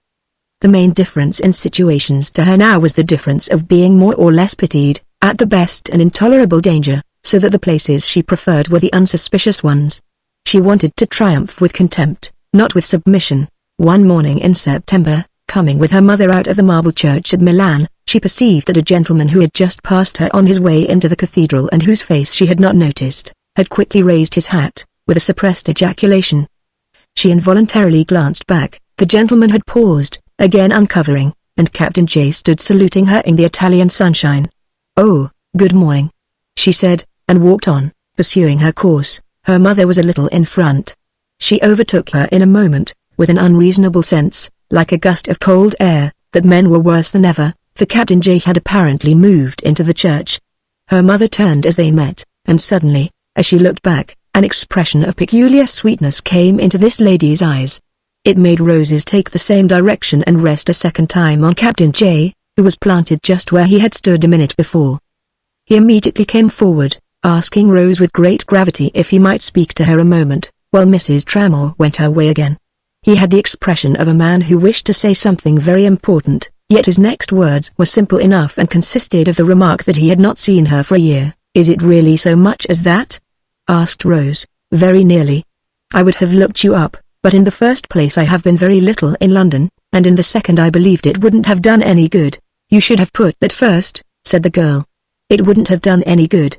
The main difference in situations to her now was the difference of being more or less pitied, at the best an intolerable danger, so that the places she preferred were the unsuspicious ones. She wanted to triumph with contempt, not with submission. One morning in September, coming with her mother out of the marble church at Milan, she perceived that a gentleman who had just passed her on his way into the cathedral and whose face she had not noticed, had quickly raised his hat, with a suppressed ejaculation. She involuntarily glanced back. The gentleman had paused, again uncovering, and Captain J stood saluting her in the Italian sunshine. "Oh, good morning," she said, and walked on, pursuing her course. Her mother was a little in front. She overtook her in a moment, with an unreasonable sense, like a gust of cold air, that men were worse than ever, for Captain J had apparently moved into the church. Her mother turned as they met, and suddenly, as she looked back, an expression of peculiar sweetness came into this lady's eyes. It made Rose's take the same direction and rest a second time on Captain J, who was planted just where he had stood a minute before. He immediately came forward, asking Rose with great gravity if he might speak to her a moment, while Mrs. Tramore went her way again. He had the expression of a man who wished to say something very important, yet his next words were simple enough and consisted of the remark that he had not seen her for a year. "Is it really so much as that?" asked Rose, very nearly. "I would have looked you up, but in the first place I have been very little in London, and in the second I believed it wouldn't have done any good." "You should have put that first," said the girl. "It wouldn't have done any good."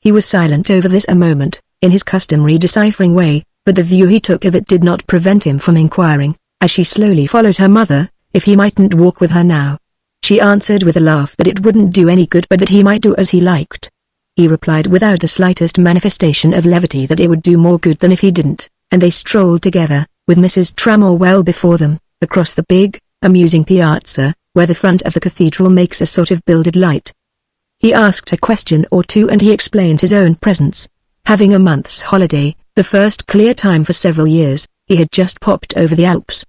He was silent over this a moment, in his customary deciphering way, but the view he took of it did not prevent him from inquiring, as she slowly followed her mother, if he mightn't walk with her now. She answered with a laugh that it wouldn't do any good but that he might do as he liked. He replied without the slightest manifestation of levity that it would do more good than if he didn't, and they strolled together, with Mrs. Tramore well before them, across the big, amusing piazza, where the front of the cathedral makes a sort of builded light. He asked a question or two and he explained his own presence. Having a month's holiday, the first clear time for several years, he had just popped over the Alps.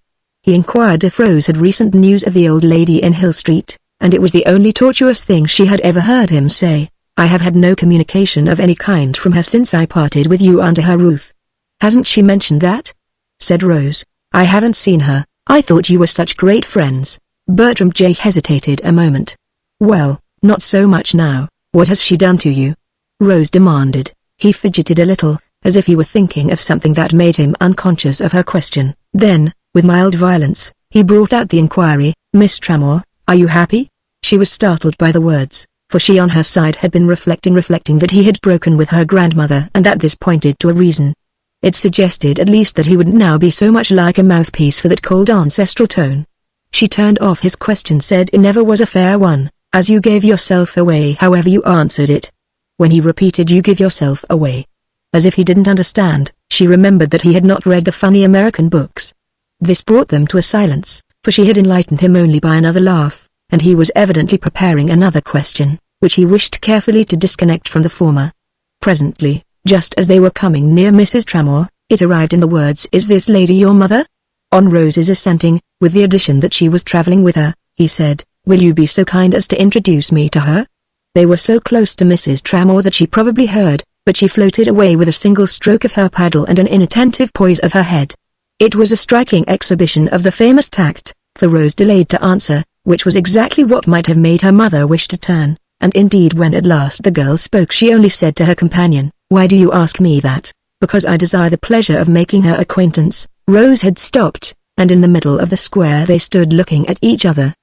He inquired if Rose had recent news of the old lady in Hill Street, and it was the only tortuous thing she had ever heard him say. "I have had no communication of any kind from her since I parted with you under her roof." "Hasn't she mentioned that?" said Rose. "I haven't seen her. I thought you were such great friends." Bertram J. hesitated a moment. "Well, not so much now. What has she done to you?" Rose demanded. He fidgeted a little, as if he were thinking of something that made him unconscious of her question. Then, with mild violence, he brought out the inquiry, "Miss Tramore, are you happy?" She was startled by the words, for she on her side had been reflecting that he had broken with her grandmother and that this pointed to a reason. It suggested at least that he wouldn't now be so much like a mouthpiece for that cold ancestral tone. She turned off his question, said it never was a fair one, as you gave yourself away however you answered it. When he repeated "you give yourself away," as if he didn't understand, she remembered that he had not read the funny American books. This brought them to a silence, for she had enlightened him only by another laugh, and he was evidently preparing another question, which he wished carefully to disconnect from the former. Presently, just as they were coming near Mrs. Tramore, it arrived in the words, "Is this lady your mother?" On Rose's assenting, with the addition that she was traveling with her, he said, "Will you be so kind as to introduce me to her?" They were so close to Mrs. Tramore that she probably heard, but she floated away with a single stroke of her paddle and an inattentive poise of her head. It was a striking exhibition of the famous tact, for Rose delayed to answer, which was exactly what might have made her mother wish to turn, and indeed when at last the girl spoke she only said to her companion, "Why do you ask me that?" "Because I desire the pleasure of making her acquaintance." Rose had stopped, and in the middle of the square they stood looking at each other.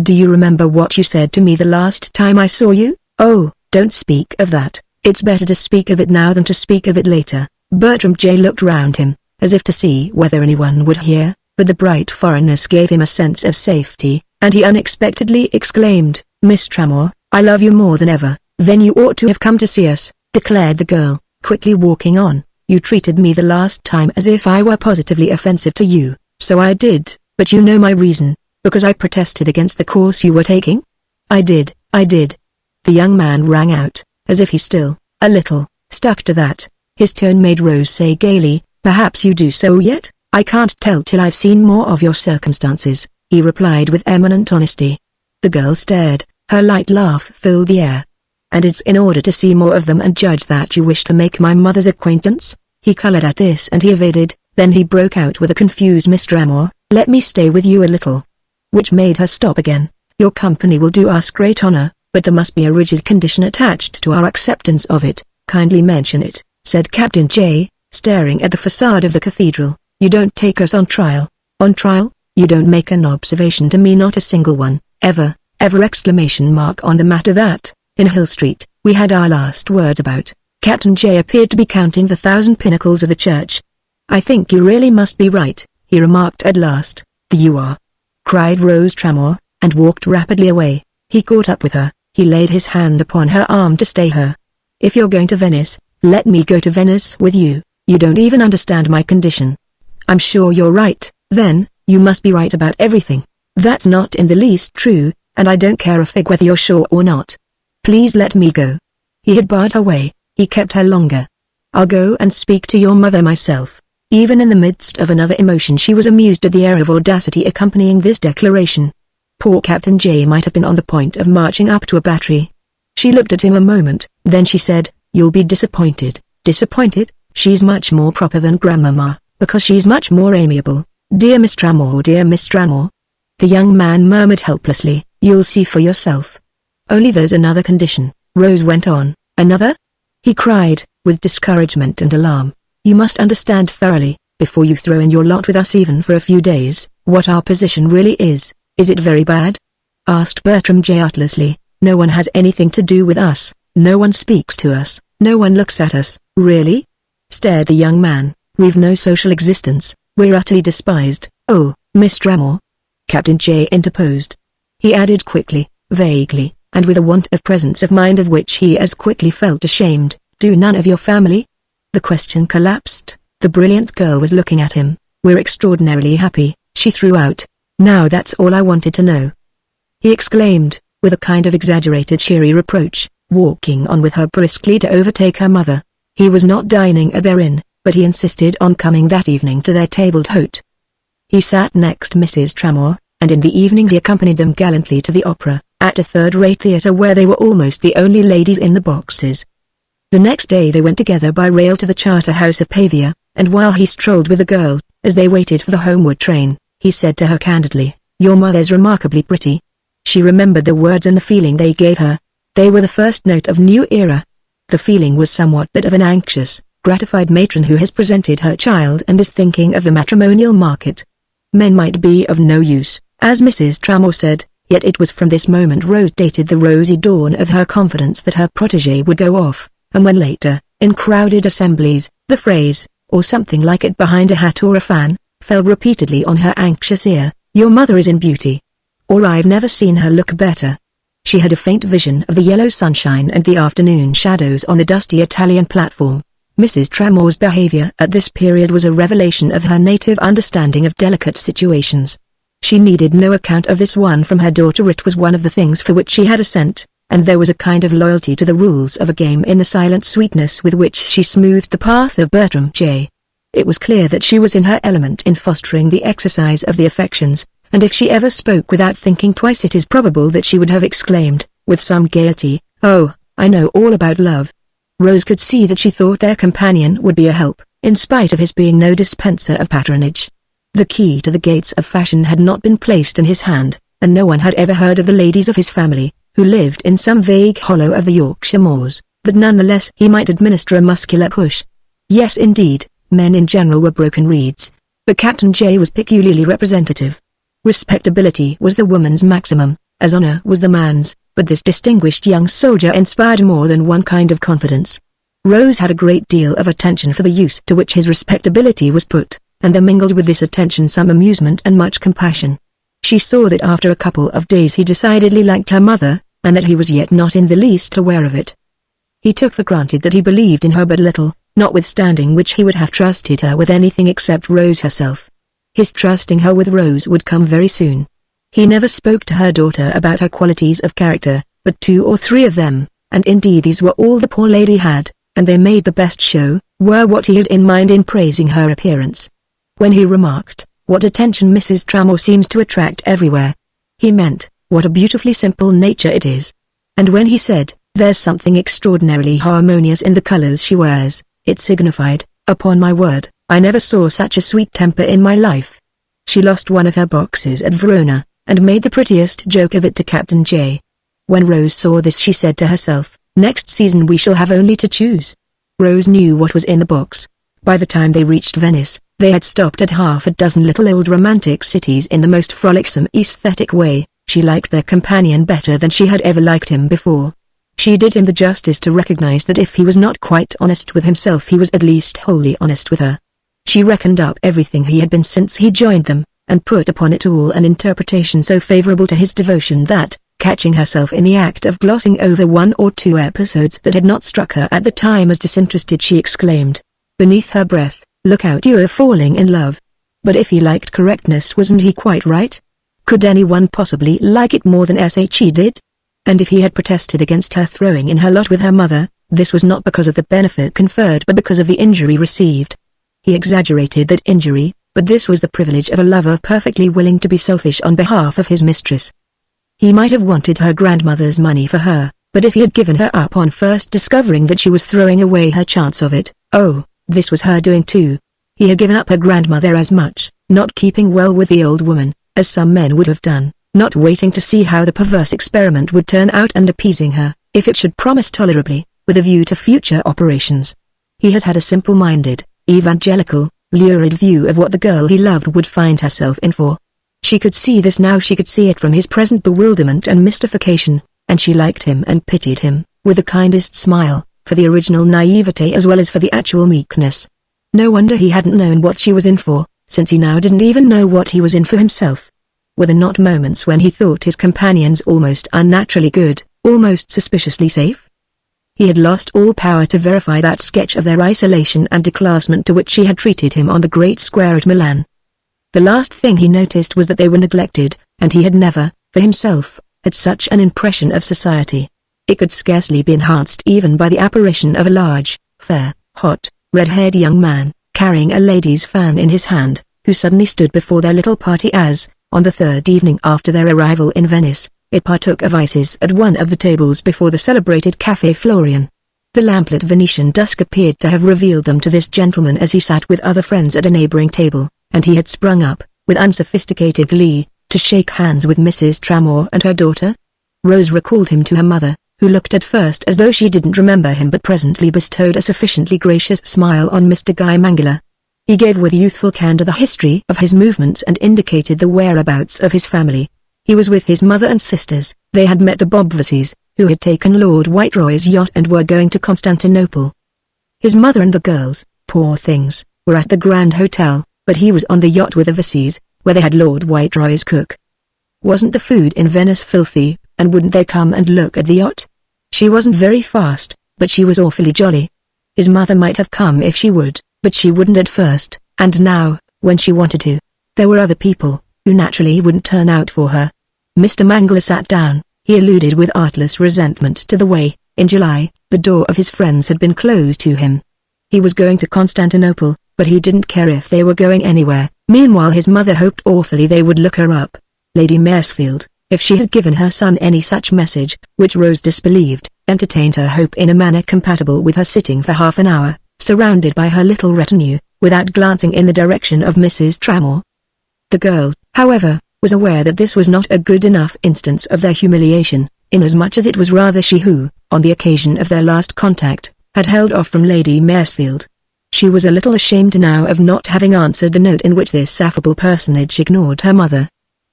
"Do you remember what you said to me the last time I saw you?" "Oh, don't speak of that. It's better to speak of it now than to speak of it later." Bertram J. looked round him, as if to see whether anyone would hear, but the bright foreignness gave him a sense of safety, and he unexpectedly exclaimed, "Miss Tramore, I love you more than ever." "Then you ought to have come to see us," declared the girl, quickly walking on. "You treated me the last time as if I were positively offensive to you." "So I did, but you know my reason, because I protested against the course you were taking?" I did." The young man rang out, as if he still, a little, stuck to that. His tone made Rose say gaily, "Perhaps you do so yet?" "I can't tell till I've seen more of your circumstances," he replied with eminent honesty. The girl stared, her light laugh filled the air. "And it's in order to see more of them and judge that you wish to make my mother's acquaintance?" He colored at this and he evaded, then he broke out with a confused, "Miss Tramore, let me stay with you a little." Which made her stop again. "Your company will do us great honor, but there must be a rigid condition attached to our acceptance of it." "Kindly mention it," said Captain J., staring at the facade of the cathedral. "You don't take us on trial." "On trial? You don't make an observation to me, not a single one, ever." Exclamation mark on the matter that, in Hill Street, we had our last words about. Captain J. appeared to be counting the 1,000 pinnacles of the church. "I think you really must be right," he remarked at last. "You are," cried Rose Tramore, and walked rapidly away. He caught up with her. He laid his hand upon her arm to stay her. "If you're going to Venice, let me go to Venice with you. You don't even understand my condition." "I'm sure you're right." "Then, you must be right about everything." "That's not in the least true, and I don't care a fig whether you're sure or not. Please let me go." He had barred her way. He kept her longer. "I'll go and speak to your mother myself." Even in the midst of another emotion she was amused at the air of audacity accompanying this declaration. Poor Captain J. might have been on the point of marching up to a battery. She looked at him a moment, then she said, "You'll be disappointed." "Disappointed? She's much more proper than Grandmama, because she's much more amiable." "Dear Miss Tramore, dear Miss Tramore." The young man murmured helplessly, "You'll see for yourself." "Only there's another condition," Rose went on. "Another?" he cried, with discouragement and alarm. "You must understand thoroughly, before you throw in your lot with us even for a few days, what our position really is." "Is it very bad?" asked Bertram J. artlessly. "No one has anything to do with us, no one speaks to us, no one looks at us." "Really?" stared the young man. "We've no social existence, we're utterly despised." "Oh, Miss Tramore," Captain J. interposed. He added quickly, vaguely, and with a want of presence of mind of which he as quickly felt ashamed, "Do none of your family?" The question collapsed. The brilliant girl was looking at him. "We're extraordinarily happy," she threw out. "Now that's all I wanted to know," he exclaimed, with a kind of exaggerated cheery reproach, walking on with her briskly to overtake her mother. He was not dining at their inn, but he insisted on coming that evening to their table d'hôte. He sat next to Mrs. Tramore, and in the evening he accompanied them gallantly to the opera, at a third-rate theatre where they were almost the only ladies in the boxes. The next day they went together by rail to the Charterhouse of Pavia, and while he strolled with the girl, as they waited for the homeward train, he said to her candidly, "Your mother's remarkably pretty." She remembered the words and the feeling they gave her. They were the first note of new era. The feeling was somewhat that of an anxious, gratified matron who has presented her child and is thinking of the matrimonial market. Men might be of no use, as Mrs. Tramore said, yet it was from this moment Rose dated the rosy dawn of her confidence that her protégé would go off, and when later, in crowded assemblies, the phrase, or something like it behind a hat or a fan, fell repeatedly on her anxious ear, "Your mother is in beauty." Or "I've never seen her look better." She had a faint vision of the yellow sunshine and the afternoon shadows on the dusty Italian platform. Mrs. Tramore's behavior at this period was a revelation of her native understanding of delicate situations. She needed no account of this one from her daughter. It was one of the things for which she had a scent, and there was a kind of loyalty to the rules of a game in the silent sweetness with which she smoothed the path of Bertram J. It was clear that she was in her element in fostering the exercise of the affections, and if she ever spoke without thinking twice it is probable that she would have exclaimed, with some gaiety, "Oh, I know all about love." Rose could see that she thought their companion would be a help, in spite of his being no dispenser of patronage. The key to the gates of fashion had not been placed in his hand, and no one had ever heard of the ladies of his family, who lived in some vague hollow of the Yorkshire moors, but nonetheless he might administer a muscular push. Yes indeed, men in general were broken reeds, but Captain J was peculiarly representative. Respectability was the woman's maximum, as honor was the man's, but this distinguished young soldier inspired more than one kind of confidence. Rose had a great deal of attention for the use to which his respectability was put, and there mingled with this attention some amusement and much compassion. She saw that after a couple of days he decidedly liked her mother, and that he was yet not in the least aware of it. He took for granted that he believed in her but little, notwithstanding which he would have trusted her with anything except Rose herself. His trusting her with Rose would come very soon. He never spoke to her daughter about her qualities of character, but 2 or 3 of them, and indeed these were all the poor lady had, and they made the best show, were what he had in mind in praising her appearance. When he remarked, "What attention Mrs. Tramore seems to attract everywhere," he meant, "What a beautifully simple nature it is." And when he said, "There's something extraordinarily harmonious in the colors she wears," it signified, "Upon my word, I never saw such a sweet temper in my life." She lost one of her boxes at Verona, and made the prettiest joke of it to Captain J. When Rose saw this she said to herself, "Next season we shall have only to choose." Rose knew what was in the box. By the time they reached Venice, they had stopped at half a dozen little old romantic cities in the most frolicsome aesthetic way. She liked their companion better than she had ever liked him before. She did him the justice to recognize that if he was not quite honest with himself he was at least wholly honest with her. She reckoned up everything he had been since he joined them, and put upon it all an interpretation so favorable to his devotion that, catching herself in the act of glossing over 1 or 2 episodes that had not struck her at the time as disinterested, she exclaimed, beneath her breath, "Look out, you're falling in love." But if he liked correctness, wasn't he quite right? Could anyone possibly like it more than she did? And if he had protested against her throwing in her lot with her mother, this was not because of the benefit conferred but because of the injury received. He exaggerated that injury, but this was the privilege of a lover perfectly willing to be selfish on behalf of his mistress. He might have wanted her grandmother's money for her, but if he had given her up on first discovering that she was throwing away her chance of it, oh, this was her doing too. He had given up her grandmother as much, not keeping well with the old woman, as some men would have done, not waiting to see how the perverse experiment would turn out and appeasing her, if it should promise tolerably, with a view to future operations. He had had a simple-minded, evangelical, lurid view of what the girl he loved would find herself in for. She could see this now, she could see it from his present bewilderment and mystification, and she liked him and pitied him, with the kindest smile, for the original naivete as well as for the actual meekness. No wonder he hadn't known what she was in for, since he now didn't even know what he was in for himself. Were there not moments when he thought his companions almost unnaturally good, almost suspiciously safe? He had lost all power to verify that sketch of their isolation and declassement to which she had treated him on the great square at Milan. The last thing he noticed was that they were neglected, and he had never, for himself, had such an impression of society. It could scarcely be enhanced even by the apparition of a large, fair, hot, red-haired young man, carrying a lady's fan in his hand, who suddenly stood before their little party as, on the third evening after their arrival in Venice, it partook of ices at one of the tables before the celebrated Café Florian. The lamplit Venetian dusk appeared to have revealed them to this gentleman as he sat with other friends at a neighboring table, and he had sprung up, with unsophisticated glee, to shake hands with Mrs. Tramore and her daughter. Rose recalled him to her mother, who looked at first as though she didn't remember him but presently bestowed a sufficiently gracious smile on Mr. Guy Mangler. He gave with youthful candor the history of his movements and indicated the whereabouts of his family. He was with his mother and sisters. They had met the Bobvases, who had taken Lord Whiteroy's yacht and were going to Constantinople. His mother and the girls, poor things, were at the Grand Hotel, but he was on the yacht with the Vases, where they had Lord Whiteroy's cook. Wasn't the food in Venice filthy, and wouldn't they come and look at the yacht? She wasn't very fast, but she was awfully jolly. His mother might have come if she would, but she wouldn't at first, and now, when she wanted to, there were other people, who naturally wouldn't turn out for her. Mr. Mangler sat down. He alluded with artless resentment to the way, in July, the door of his friends had been closed to him. He was going to Constantinople, but he didn't care if they were going anywhere. Meanwhile his mother hoped awfully they would look her up. Lady Maresfield, if she had given her son any such message, which Rose disbelieved, entertained her hope in a manner compatible with her sitting for half an hour, surrounded by her little retinue, without glancing in the direction of Mrs. Tramore. The girl, however, was aware that this was not a good enough instance of their humiliation, inasmuch as it was rather she who, on the occasion of their last contact, had held off from Lady Maresfield. She was a little ashamed now of not having answered the note in which this affable personage ignored her mother.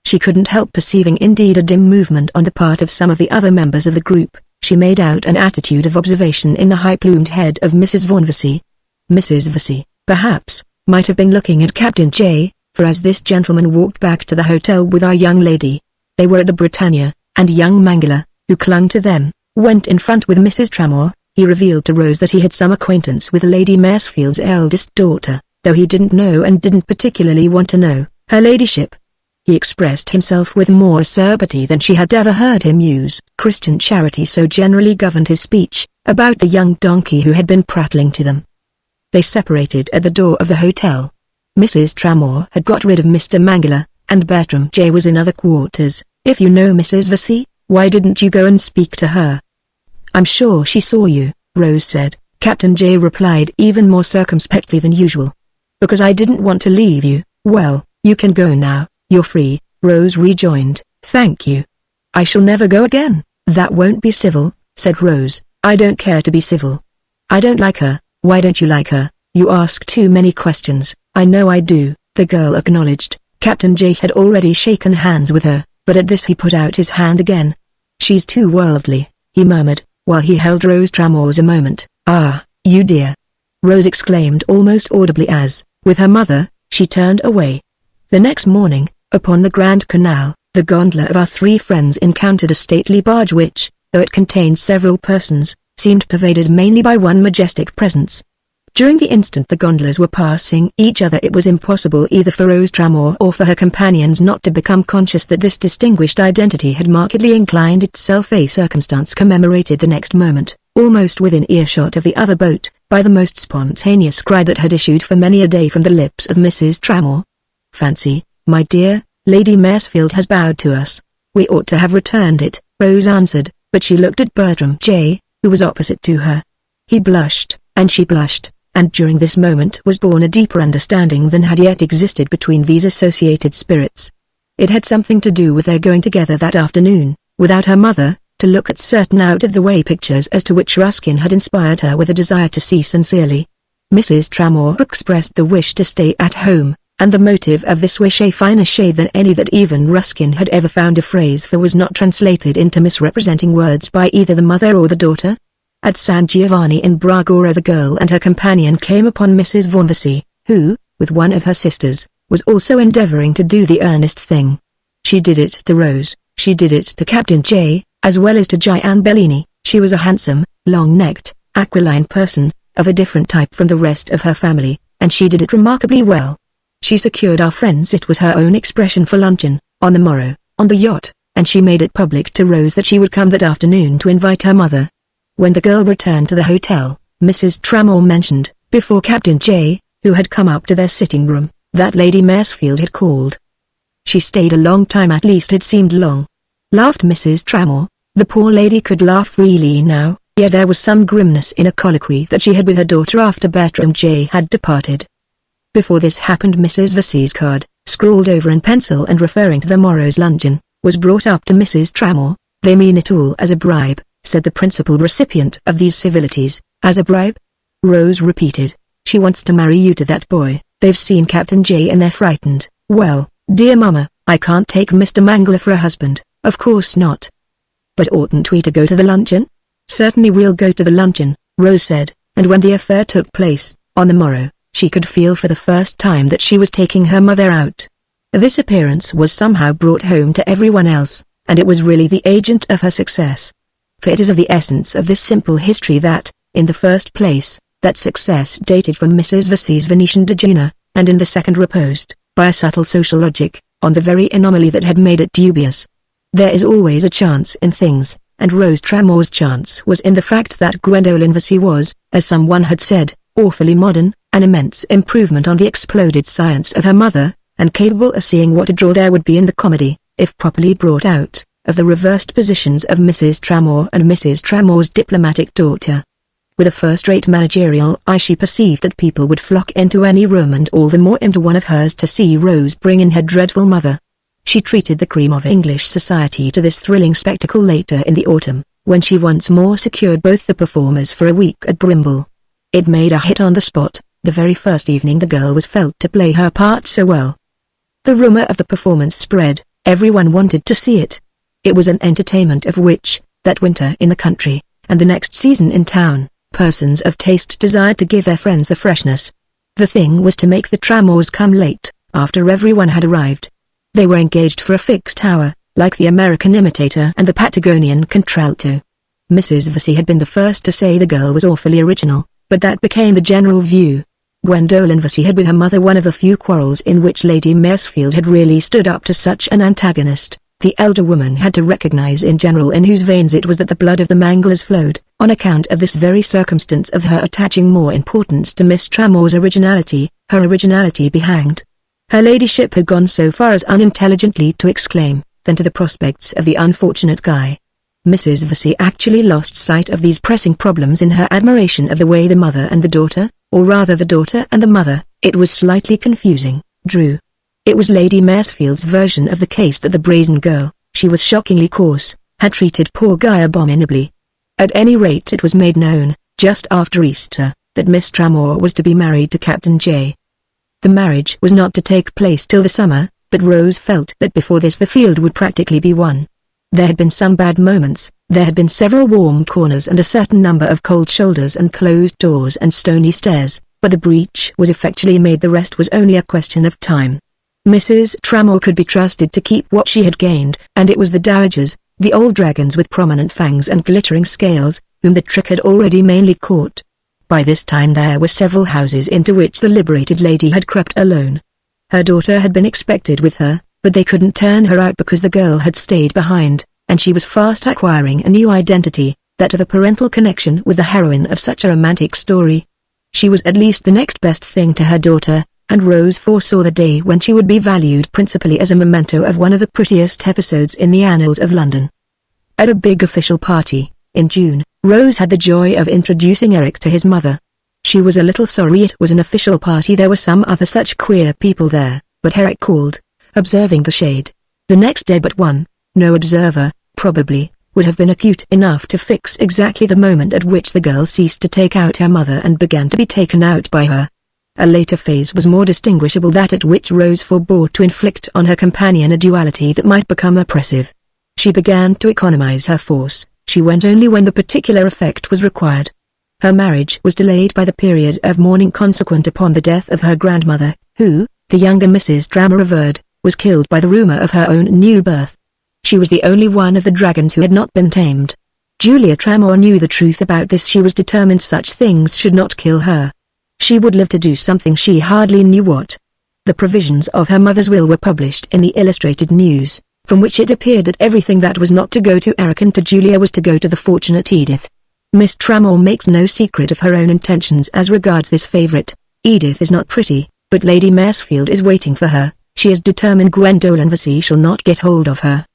She couldn't help perceiving indeed a dim movement on the part of some of the other members of the group. She made out an attitude of observation in the high-plumed head of Mrs. Vaughan Vesey. Mrs. Vesey, perhaps, might have been looking at Captain J, for as this gentleman walked back to the hotel with our young lady, they were at the Britannia, and young Mangler, who clung to them, went in front with Mrs. Tramore. He revealed to Rose that he had some acquaintance with Lady Maresfield's eldest daughter, though he didn't know and didn't particularly want to know, her ladyship. He expressed himself with more acerbity than she had ever heard him use. Christian charity so generally governed his speech, about the young donkey who had been prattling to them. They separated at the door of the hotel. Mrs. Tramore had got rid of Mr. Mangler, and Bertram J was in other quarters. If you know Mrs. Vesey, why didn't you go and speak to her? I'm sure she saw you, Rose said. Captain J replied even more circumspectly than usual. Because I didn't want to leave you. Well, you can go now, you're free, Rose rejoined. Thank you. I shall never go again. That won't be civil, said Rose. I don't care to be civil. I don't like her. Why don't you like her? You ask too many questions. I know I do, the girl acknowledged. Captain J had already shaken hands with her, but at this he put out his hand again. She's too worldly, he murmured, while he held Rose Tramore's a moment. Ah, you dear! Rose exclaimed almost audibly as, with her mother, she turned away. The next morning, upon the Grand Canal, the gondola of our three friends encountered a stately barge which, though it contained several persons, seemed pervaded mainly by one majestic presence. During the instant the gondolas were passing each other it was impossible either for Rose Tramore or for her companions not to become conscious that this distinguished identity had markedly inclined itself, a circumstance commemorated the next moment, almost within earshot of the other boat, by the most spontaneous cry that had issued for many a day from the lips of Mrs. Tramore. Fancy, my dear, Lady Maresfield has bowed to us. We ought to have returned it, Rose answered, but she looked at Bertram J, who was opposite to her. He blushed, and she blushed, and during this moment was born a deeper understanding than had yet existed between these associated spirits. It had something to do with their going together that afternoon, without her mother, to look at certain out-of-the-way pictures as to which Ruskin had inspired her with a desire to see sincerely. Mrs. Tramore expressed the wish to stay at home, and the motive of this wish, a finer shade than any that even Ruskin had ever found a phrase for, was not translated into misrepresenting words by either the mother or the daughter. At San Giovanni in Bragora the girl and her companion came upon Mrs. Vaughan Vesey, who, with one of her sisters, was also endeavoring to do the earnest thing. She did it to Rose, she did it to Captain J, as well as to Gian Bellini. She was a handsome, long-necked, aquiline person, of a different type from the rest of her family, and she did it remarkably well. She secured our friends, it was her own expression, for luncheon, on the morrow, on the yacht, and she made it public to Rose that she would come that afternoon to invite her mother. When the girl returned to the hotel, Mrs. Tramore mentioned, before Captain J, who had come up to their sitting room, that Lady Maresfield had called. She stayed a long time, at least it seemed long. Laughed Mrs. Tramore. The poor lady could laugh freely now, yet there was some grimness in a colloquy that she had with her daughter after Bertram J. had departed. Before this happened, Mrs. Vesey's card, scrawled over in pencil and referring to the morrow's luncheon, was brought up to Mrs. Tramore. "They mean it all as a bribe," said the principal recipient of these civilities. "As a bribe?" Rose repeated. "She wants to marry you to that boy. They've seen Captain J and they're frightened." "Well, dear Mama, I can't take Mr. Mangler for a husband." "Of course not. But oughtn't we to go to the luncheon?" "Certainly we'll go to the luncheon," Rose said, and when the affair took place, on the morrow, she could feel for the first time that she was taking her mother out. This appearance was somehow brought home to everyone else, and it was really the agent of her success. For it is of the essence of this simple history that, in the first place, that success dated from Mrs. Vesey's Venetian dejeuner, and in the second reposed, by a subtle social logic, on the very anomaly that had made it dubious. There is always a chance in things, and Rose Tramore's chance was in the fact that Gwendolen Vesey was, as someone had said, awfully modern, an immense improvement on the exploded science of her mother, and capable of seeing what a draw there would be in the comedy, if properly brought out, of the reversed positions of Mrs. Tramore and Mrs. Tramore's diplomatic daughter. With a first-rate managerial eye she perceived that people would flock into any room and all the more into one of hers to see Rose bring in her dreadful mother. She treated the cream of English society to this thrilling spectacle later in the autumn, when she once more secured both the performers for a week at Brimble. It made a hit on the spot, the very first evening the girl was felt to play her part so well. The rumor of the performance spread, everyone wanted to see it. It was an entertainment of which, that winter in the country, and the next season in town, persons of taste desired to give their friends the freshness. The thing was to make the Tramores come late, after everyone had arrived. They were engaged for a fixed hour, like the American imitator and the Patagonian contralto. Mrs. Vesey had been the first to say the girl was awfully original, but that became the general view. Gwendolen Vesey had with her mother one of the few quarrels in which Lady Maresfield had really stood up to such an antagonist. The elder woman had to recognize in general in whose veins it was that the blood of the Manglers flowed, on account of this very circumstance of her attaching more importance to Miss Tramore's originality. Her originality be hanged. Her ladyship had gone so far as unintelligently to exclaim, than to the prospects of the unfortunate Guy. Mrs. Vesey actually lost sight of these pressing problems in her admiration of the way the mother and the daughter, or rather the daughter and the mother, it was slightly confusing, drew. It was Lady Maresfield's version of the case that the brazen girl, she was shockingly coarse, had treated poor Guy abominably. At any rate it was made known, just after Easter, that Miss Tramore was to be married to Captain J. The marriage was not to take place till the summer, but Rose felt that before this the field would practically be won. There had been some bad moments, there had been several warm corners and a certain number of cold shoulders and closed doors and stony stares, but the breach was effectually made. The rest was only a question of time. Mrs. Tramore could be trusted to keep what she had gained, and it was the dowagers, the old dragons with prominent fangs and glittering scales, whom the trick had already mainly caught. By this time there were several houses into which the liberated lady had crept alone. Her daughter had been expected with her, but they couldn't turn her out because the girl had stayed behind, and she was fast acquiring a new identity, that of a parental connection with the heroine of such a romantic story. She was at least the next best thing to her daughter, and Rose foresaw the day when she would be valued principally as a memento of one of the prettiest episodes in the annals of London. At a big official party, in June, Rose had the joy of introducing Eric to his mother. She was a little sorry it was an official party, there were some other such queer people there, but Eric called, observing the shade. The next day but one, no observer, probably, would have been acute enough to fix exactly the moment at which the girl ceased to take out her mother and began to be taken out by her. A later phase was more distinguishable, that at which Rose forbore to inflict on her companion a duality that might become oppressive. She began to economize her force, she went only when the particular effect was required. Her marriage was delayed by the period of mourning consequent upon the death of her grandmother, who, the younger Mrs. Tramore averred, was killed by the rumor of her own new birth. She was the only one of the dragons who had not been tamed. Julia Tramore knew the truth about this. She was determined such things should not kill her. She would live to do something, she hardly knew what. The provisions of her mother's will were published in the Illustrated News, from which it appeared that everything that was not to go to Eric and to Julia was to go to the fortunate Edith. Miss Tramore makes no secret of her own intentions as regards this favourite. Edith is not pretty, But Lady Maresfield is waiting for her. She is determined Gwendolen Vesey shall not get hold of her.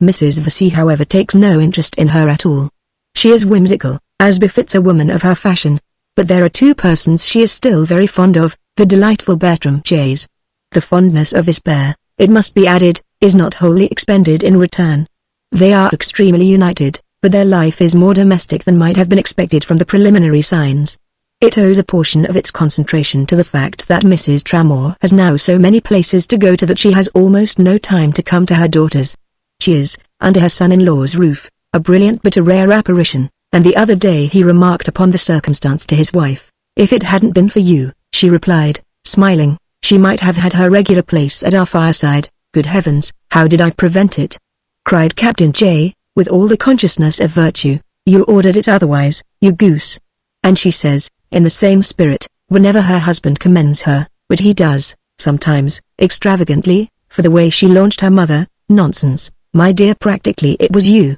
Mrs. Vesey however takes no interest in her at all. She is whimsical, as befits a woman of her fashion. But there are two persons she is still very fond of, the delightful Bertram Jays. The fondness of this pair, it must be added, is not wholly expended in return. They are extremely united, but their life is more domestic than might have been expected from the preliminary signs. It owes a portion of its concentration to the fact that Mrs. Tramore has now so many places to go to that she has almost no time to come to her daughters. She is, under her son-in-law's roof, a brilliant but a rare apparition, and the other day he remarked upon the circumstance to his wife. "If it hadn't been for you," she replied, smiling, "she might have had her regular place at our fireside." "Good heavens, how did I prevent it?" cried Captain J, with all the consciousness of virtue. "You ordered it otherwise, you goose." And she says, in the same spirit, whenever her husband commends her, which he does, sometimes, extravagantly, for the way she launched her mother, "Nonsense, my dear, practically it was you